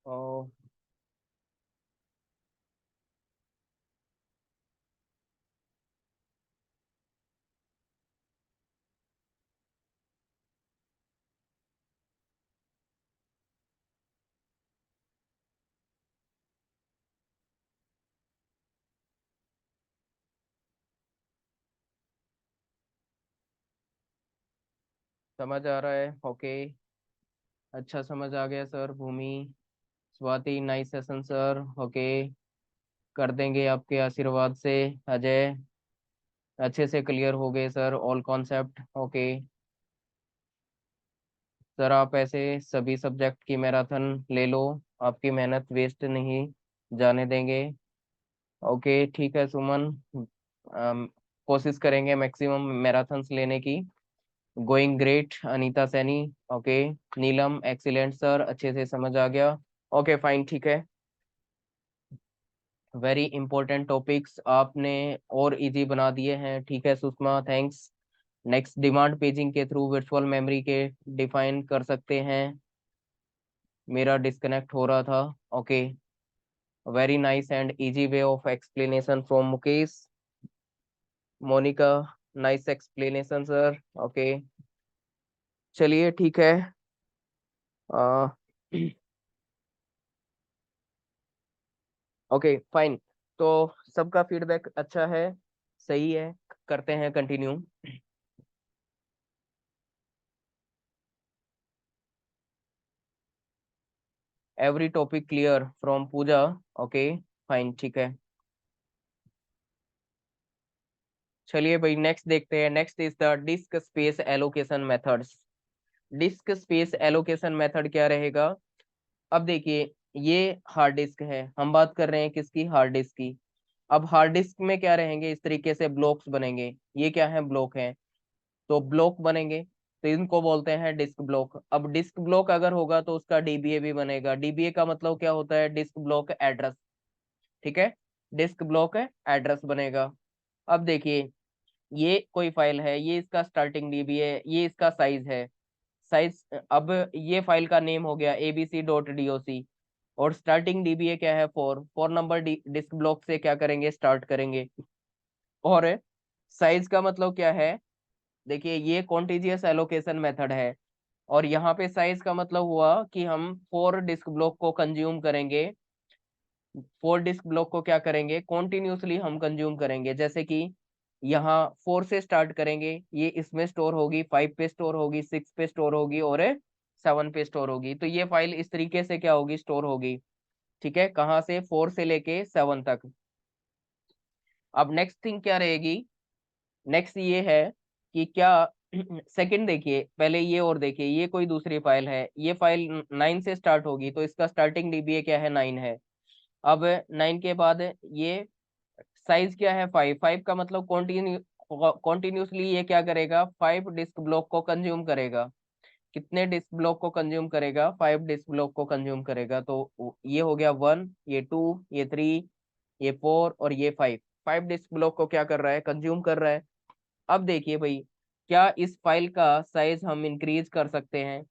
ओ, समझ आ रहा है, ओके। अच्छा, समझ आ गया sir. Bhumi, Swati, nice session sir, okay, कर देंगे आपके आशीर्वाद से। अजय, अच्छे से क्लियर हो गए sir all concept. Okay sir, आप ऐसे सभी सब्जेक्ट की मैराथन ले लो, आपकी मेहनत वेस्ट नहीं जाने देंगे। ओके ठीक है सुमन, कोशिश करेंगे मैक्सिमम मैराथन्स लेने की। Going great Anita Saini. Okay Neelam excellent sir, अच्छे से समझ आ गया। ओके फाइन ठीक है। वेरी इंपॉर्टेंट टॉपिक्स आपने और इजी बना दिए हैं, ठीक है Sushma thanks. Next demand paging के थ्रू वर्चुअल मेमोरी के डिफाइन कर सकते हैं। मेरा डिस्कनेक्ट हो रहा था। Okay very nice and easy way of explanation from Mukesh. Monika nice explanation sir. Okay चलिए ठीक है। Okay fine. तो सबका फीडबैक अच्छा है, सही है, करते हैं continue. Every topic clear from Pooja. Okay fine ठीक है। चलिए भाई नेक्स्ट देखते हैं। Next is the disc space allocation methods. Disc space allocation method क्या रहेगा? अब देखिए, ये हार्ड डिस्क है, हम बात कर रहे हैं किसकी, हार्ड डिस्क की। अब हार्ड डिस्क में क्या रहेंगे, इस तरीके से ब्लॉक्स बनेंगे। ये क्या है, ब्लॉक है। तो ब्लॉक बनेंगे तो इनको बोलते हैं डिस्क ब्लॉक। अब डिस्क ब्लॉक अगर होगा तो उसका डीबीए भी बनेगा। डीबीए का मतलब क्या होता है, डिस्क ब्लॉक एड्रेस। ठीक है, डिस्क ब्लॉक है एड्रेस बनेगा। अब देखिए, ये कोई फाइल है, ये इसका स्टार्टिंग डीबी है, ये इसका साइज है। साइज, अब ये फाइल का नेम हो गया abc.doc, और स्टार्टिंग डीबीए क्या है, 4 नंबर डिस्क ब्लॉक से क्या करेंगे, स्टार्ट करेंगे। और साइज का मतलब क्या है, देखिए ये कॉन्टिजियस एलोकेशन मेथड है, और यहाँ पे साइज का मतलब हुआ कि हम 4 डिस्क ब्लॉक को कंज्यूम करेंगे। 4 डिस्क ब्लॉक को क्या करेंगे, कॉन्टिन्यूसली हम कंज्यूम करेंगे। जैसे कि यहाँ 4 से स्टार्ट करेंगे, ये इसमें स्टोर होगी, 5 पे स्टोर होगी, 6 पे स्टोर होगी, और 7 पे स्टोर होगी। तो ये फाइल इस तरीके से क्या होगी, स्टोर होगी। ठीक है, कहाँ से, 4 से लेके 7 तक। अब नेक्स्ट थिंग क्या रहेगी, नेक्स्ट ये है कि क्या सेकंड देखिए, पहले ये और देखिए, ये कोई दूसरी फाइल है, ये फाइल 9 से स्टार्ट होगी, तो इसका स्टार्टिंग डीबीए क्या है, 9 है। अब 9 के बाद ये साइज क्या है, 5। का मतलब कॉन्टिन्यूसली ये क्या करेगा, 5 डिस्क ब्लॉक को कंज्यूम करेगा। कितने डिस्क ब्लॉक को कंज्यूम करेगा, 5 डिस्क ब्लॉक को कंज्यूम करेगा। तो ये हो गया 1, ये 2, ये 3, ये 4 और ये 5। 5 डिस्क ब्लॉक को क्या कर रहा है, कंज्यूम कर रहा है। अब देखिए भाई, क्या इस फाइल का साइज हम इंक्रीज कर सकते हैं?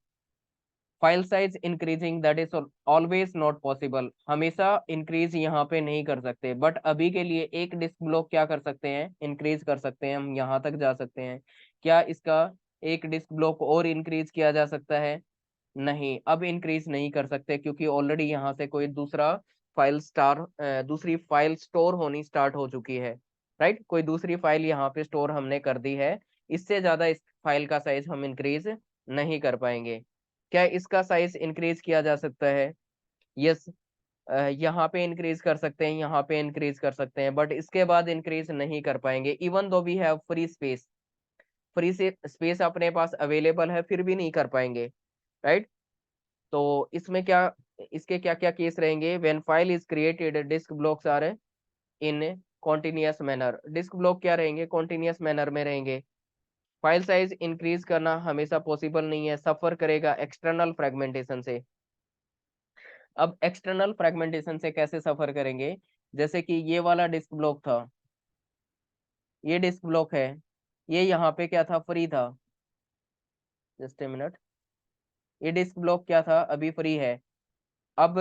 File size increasing that is always not possible. हमेशा इंक्रीज यहाँ पे नहीं कर सकते, बट अभी के लिए एक डिस्क ब्लॉक क्या कर सकते हैं, इंक्रीज कर सकते हैं, हम यहाँ तक जा सकते हैं। क्या इसका एक डिस्क ब्लॉक और इंक्रीज किया जा सकता है? नहीं, अब इंक्रीज नहीं कर सकते, क्योंकि ऑलरेडी यहाँ से कोई दूसरी फाइल स्टोर होनी स्टार्ट हो चुकी है। राइट, कोई दूसरी फाइल यहाँ पे स्टोर हमने कर दी है। इससे ज्यादा इस फाइल का साइज हम इंक्रीज नहीं कर पाएंगे। क्या इसका साइज इंक्रीज किया जा सकता है? यस, यहाँ पे इंक्रीज कर सकते हैं, यहाँ पे इंक्रीज कर सकते हैं, बट इसके बाद इंक्रीज नहीं कर पाएंगे। Even though we have free space, free से स्पेस अपने पास अवेलेबल है, फिर भी नहीं कर पाएंगे। राइट, तो इसमें क्या, इसके क्या क्या केस रहेंगे, when file is created disk blocks are in continuous manner. Disk block क्या रहेंगे, कॉन्टिन्यूअस मैनर में रहेंगे। फाइल साइज इंक्रीज करना हमेशा पॉसिबल नहीं है, सफर करेगा एक्सटर्नल फ्रेगमेंटेशन से। अब एक्सटर्नल फ्रेगमेंटेशन से कैसे सफर करेंगे, जैसे कि ये वाला डिस्क ब्लॉक था, ये डिस्क ब्लॉक है, ये यहाँ पे क्या था, फ्री था। जस्ट ए मिनट, ये डिस्क ब्लॉक क्या था, अभी फ्री है। अब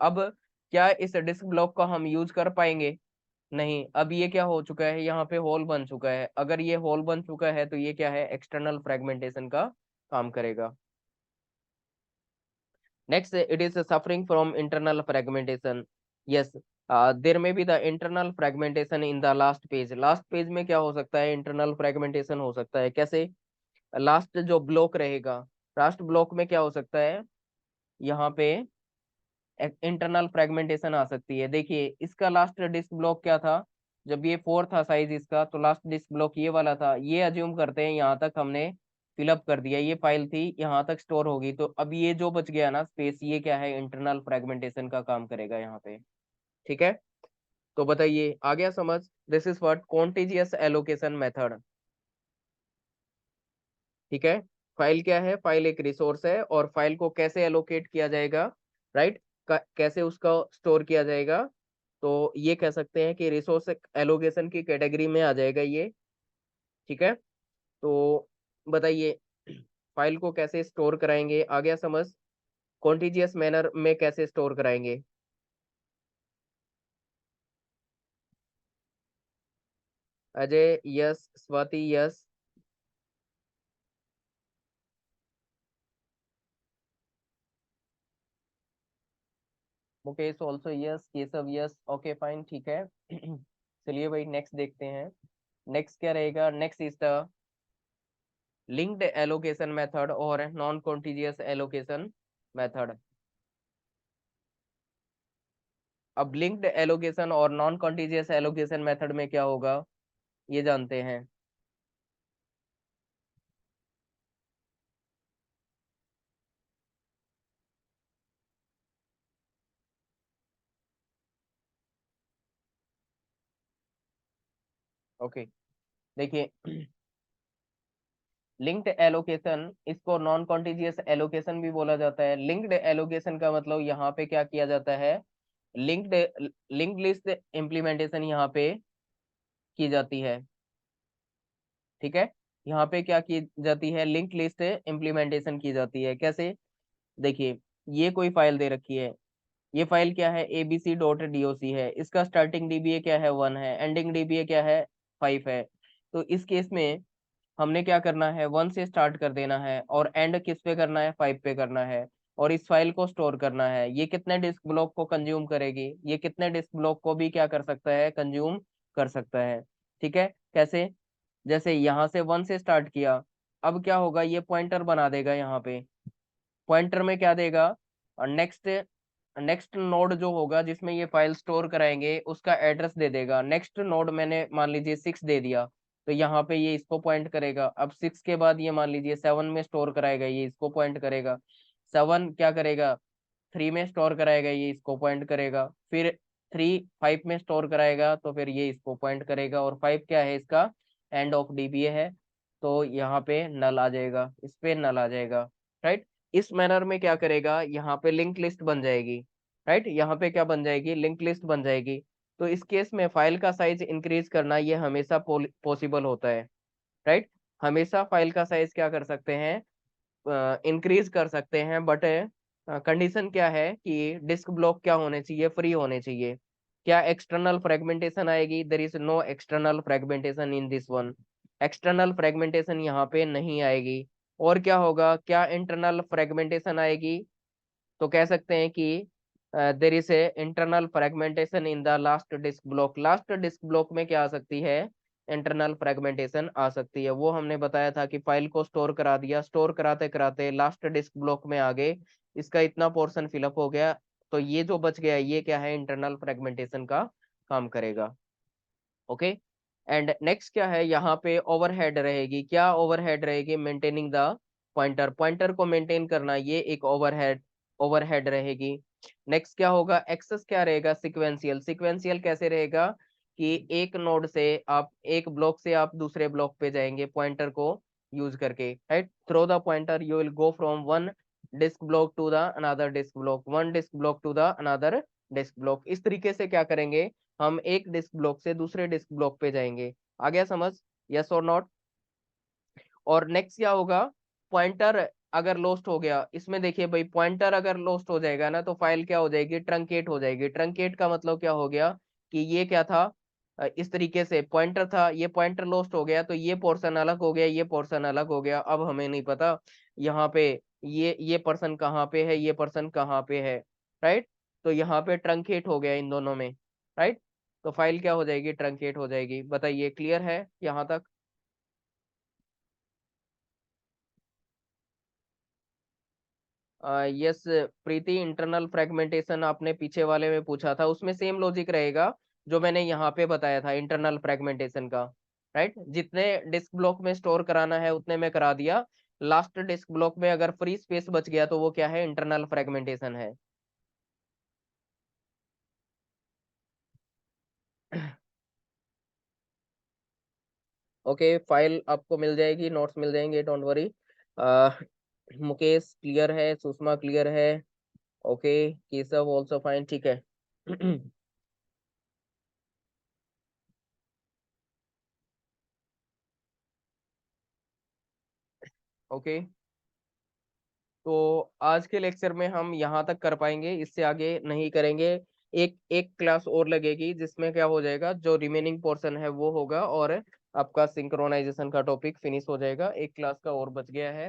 अब क्या इस डिस्क ब्लॉक को हम यूज कर पाएंगे? नहीं, अब ये क्या हो चुका है, यहाँ पे होल बन चुका है। अगर ये होल बन चुका है तो ये क्या है, एक्सटर्नल फ्रेगमेंटेशन का काम करेगा। Next, it is suffering from internal fragmentation. Yes, there may be the internal fragmentation in the last page. Last page में क्या हो सकता है, इंटरनल फ्रेगमेंटेशन हो सकता है। कैसे? लास्ट जो ब्लॉक रहेगा, लास्ट ब्लॉक में क्या हो सकता है, यहाँ पे इंटरनल फ्रेगमेंटेशन आ सकती है। देखिए इसका लास्ट डिस्क ब्लॉक क्या था, जब ये 4 था साइज इसका, तो लास्ट डिस्क ब्लॉक ये वाला था, ये अज्यूम करते हैं यहाँ तक हमने फिलअप कर दिया, ये फाइल थी यहाँ तक स्टोर होगी, तो अब ये जो बच गया ना स्पेस, ये क्या है, इंटरनल फ्रेगमेंटेशन का काम करेगा यहाँ पे। ठीक है, तो बताइए आ गया समझ। This is what contiguous allocation method. ठीक है, फाइल क्या है, फाइल एक रिसोर्स है, और फाइल को कैसे एलोकेट किया जाएगा, राइट, कैसे उसका स्टोर किया जाएगा, तो ये कह सकते हैं कि रिसोर्स एलोकेशन की कैटेगरी में आ जाएगा ये। ठीक है, तो बताइए फाइल को कैसे स्टोर कराएंगे, आ गया समझ, कॉन्टिजियस मैनर में कैसे स्टोर कराएंगे। Ajay yes, Swati yes, Mukesh also yes, Keshav yes, okay fine, ठीक है। चलिए भाई नेक्स्ट देखते हैं। नेक्स्ट क्या रहेगा, next is the linked allocation method और नॉन कॉन्टिजियस एलोकेशन मेथड। अब लिंक्ड एलोकेशन और नॉन कॉन्टिजियस एलोकेशन मेथड में क्या होगा, ये जानते हैं। ओके, देखिए लिंक्ड एलोकेशन, इसको नॉन कॉन्टिजियस एलोकेशन भी बोला जाता है। लिंक्ड एलोकेशन का मतलब यहाँ पे क्या किया जाता है, लिंक्ड लिंक्ड लिस्ट इम्प्लीमेंटेशन यहाँ पे की जाती है। ठीक है, यहाँ पे क्या की जाती है, लिंक लिस्ट इम्प्लीमेंटेशन की जाती है। कैसे, देखिए ये कोई फाइल दे रखी है, ये फाइल क्या है, abc.doc है, इसका स्टार्टिंग डीबीए क्या है, 1 है, एंडिंग डीबीए क्या है, 5 है। तो इस केस में हमने क्या करना है, 1 से स्टार्ट कर देना है, और एंड किस पे करना है, 5 पे करना है, और इस फाइल को स्टोर करना है। ये कितने डिस्क ब्लॉक को कंज्यूम करेगी, ये कितने डिस्क ब्लॉक को भी क्या कर सकता है, कंज्यूम कर सकता है। ठीक है, कैसे, जैसे यहाँ से 1 से स्टार्ट किया, अब क्या होगा, ये पॉइंटर बना देगा यहाँ पे, पॉइंटर में क्या देगा, और नेक्स्ट नेक्स्ट नोड जो होगा जिसमें ये फाइल स्टोर कराएंगे उसका एड्रेस दे देगा। नेक्स्ट नोड मैंने मान लीजिए 6 दे दिया, तो यहाँ पे ये इसको पॉइंट करेगा। अब 6 के बाद ये मान लीजिए 7 में स्टोर कराएगा, ये इसको पॉइंट करेगा। 7 क्या करेगा, 3 में स्टोर कराएगा, ये इसको पॉइंट करेगा। फिर 3 5 में स्टोर कराएगा, तो फिर ये इसको पॉइंट करेगा। और 5 क्या है, इसका एंड ऑफ डीबीए है, तो यहाँ पे नल आ जाएगा, इस पे नल आ जाएगा। राइट, इस मैनर में क्या करेगा, यहाँ पे लिंक लिस्ट बन जाएगी। राइट, यहाँ पे क्या बन जाएगी, लिंक लिस्ट बन जाएगी। तो इस केस में फाइल का साइज इंक्रीज करना ये हमेशा पॉसिबल होता है। राइट, हमेशा फाइल का साइज क्या कर सकते हैं, इंक्रीज कर सकते हैं, बट कंडीशन क्या है कि डिस्क ब्लॉक क्या होने चाहिए, फ्री होने चाहिए। क्या एक्सटर्नल फ्रेगमेंटेशन आएगी, there is no external fragmentation in this one, external fragmentation यहाँ पे नहीं आएगी। और क्या होगा, क्या इंटरनल फ्रेगमेंटेशन आएगी, तो कह सकते हैं कि there is a internal fragmentation in the last disk block. Last disk block में क्या आ सकती है, इंटरनल फ्रेगमेंटेशन आ सकती है। वो हमने बताया था कि फाइल को स्टोर करा दिया, स्टोर कराते कराते लास्ट डिस्क ब्लॉक में आ गए, इसका इतना पोर्शन फिलअप हो गया, तो ये जो बच गया ये क्या है, इंटरनल फ्रेगमेंटेशन का काम करेगा। ओके, एंड नेक्स्ट क्या है, यहाँ पे ओवरहेड रहेगी। क्या ओवरहेड रहेगी, मेंटेनिंग द पॉइंटर, पॉइंटर को मेंटेन करना, ये एक ओवरहेड ओवरहेड रहेगी। नेक्स्ट क्या होगा, एक्सेस क्या रहेगा, सिक्वेंशियल। सिक्वेंशियल कैसे रहेगा, कि एक नोड से आप, एक ब्लॉक से आप दूसरे ब्लॉक पे जाएंगे पॉइंटर को यूज करके। Right, through the pointer you will go from one disk block to the another disk block, one disk block to the another disk block. इस तरीके से क्या करेंगे, हम एक डिस्क ब्लॉक से दूसरे डिस्क ब्लॉक पे जाएंगे। आ गया समझ, यस और नॉट। और नेक्स्ट क्या होगा, पॉइंटर अगर लॉस्ट हो गया, इसमें देखिए भाई, पॉइंटर अगर लॉस्ट हो जाएगा ना, तो फाइल क्या हो जाएगी, ट्रंकेट हो जाएगी। ट्रंकेट का मतलब क्या हो गया, कि ये क्या था, इस तरीके से पॉइंटर था, ये पॉइंटर लॉस्ट हो गया, तो ये पोर्शन अलग हो गया, ये पोर्शन अलग हो गया। अब हमें नहीं पता यहाँ पे ये पर्सन कहाँ पे है, ये पर्सन कहाँ पे है। राइट, तो यहाँ पे ट्रंकेट हो गया इन दोनों में। राइट, तो फाइल क्या हो जाएगी, ट्रंकेट हो जाएगी। बताइए क्लियर है यहाँ तक। यस प्रीति, इंटरनल फ्रेगमेंटेशन आपने पीछे वाले में पूछा था, उसमें सेम लॉजिक रहेगा। जो मैंने यहाँ पे बताया था इंटरनल फ्रेगमेंटेशन का, राइट। जितने डिस्क ब्लॉक में स्टोर कराना है उतने में करा दिया, लास्ट डिस्क ब्लॉक में अगर फ्री स्पेस बच गया तो वो क्या है, इंटरनल फ्रेगमेंटेशन है। ओके, फाइल आपको मिल जाएगी, नोट्स मिल जाएंगे, डोंट वरी। मुकेश क्लियर है, सुषमा क्लियर है, ओके, केशव ऑल्सो फाइन, ठीक है। ओके, तो आज के लेक्चर में हम यहाँ तक कर पाएंगे, इससे आगे नहीं करेंगे। एक एक क्लास और लगेगी जिसमें क्या हो जाएगा, जो रिमेनिंग पोर्शन है वो होगा, और आपका सिंक्रोनाइजेशन का टॉपिक फिनिश हो जाएगा। एक क्लास का और बच गया है,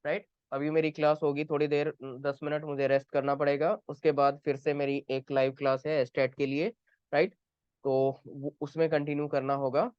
राइट। अभी मेरी क्लास होगी थोड़ी देर, 10 मिनट मुझे रेस्ट करना पड़ेगा, उसके बाद फिर से मेरी एक लाइव क्लास है स्टेट के लिए, राइट। तो उसमें कंटिन्यू करना होगा।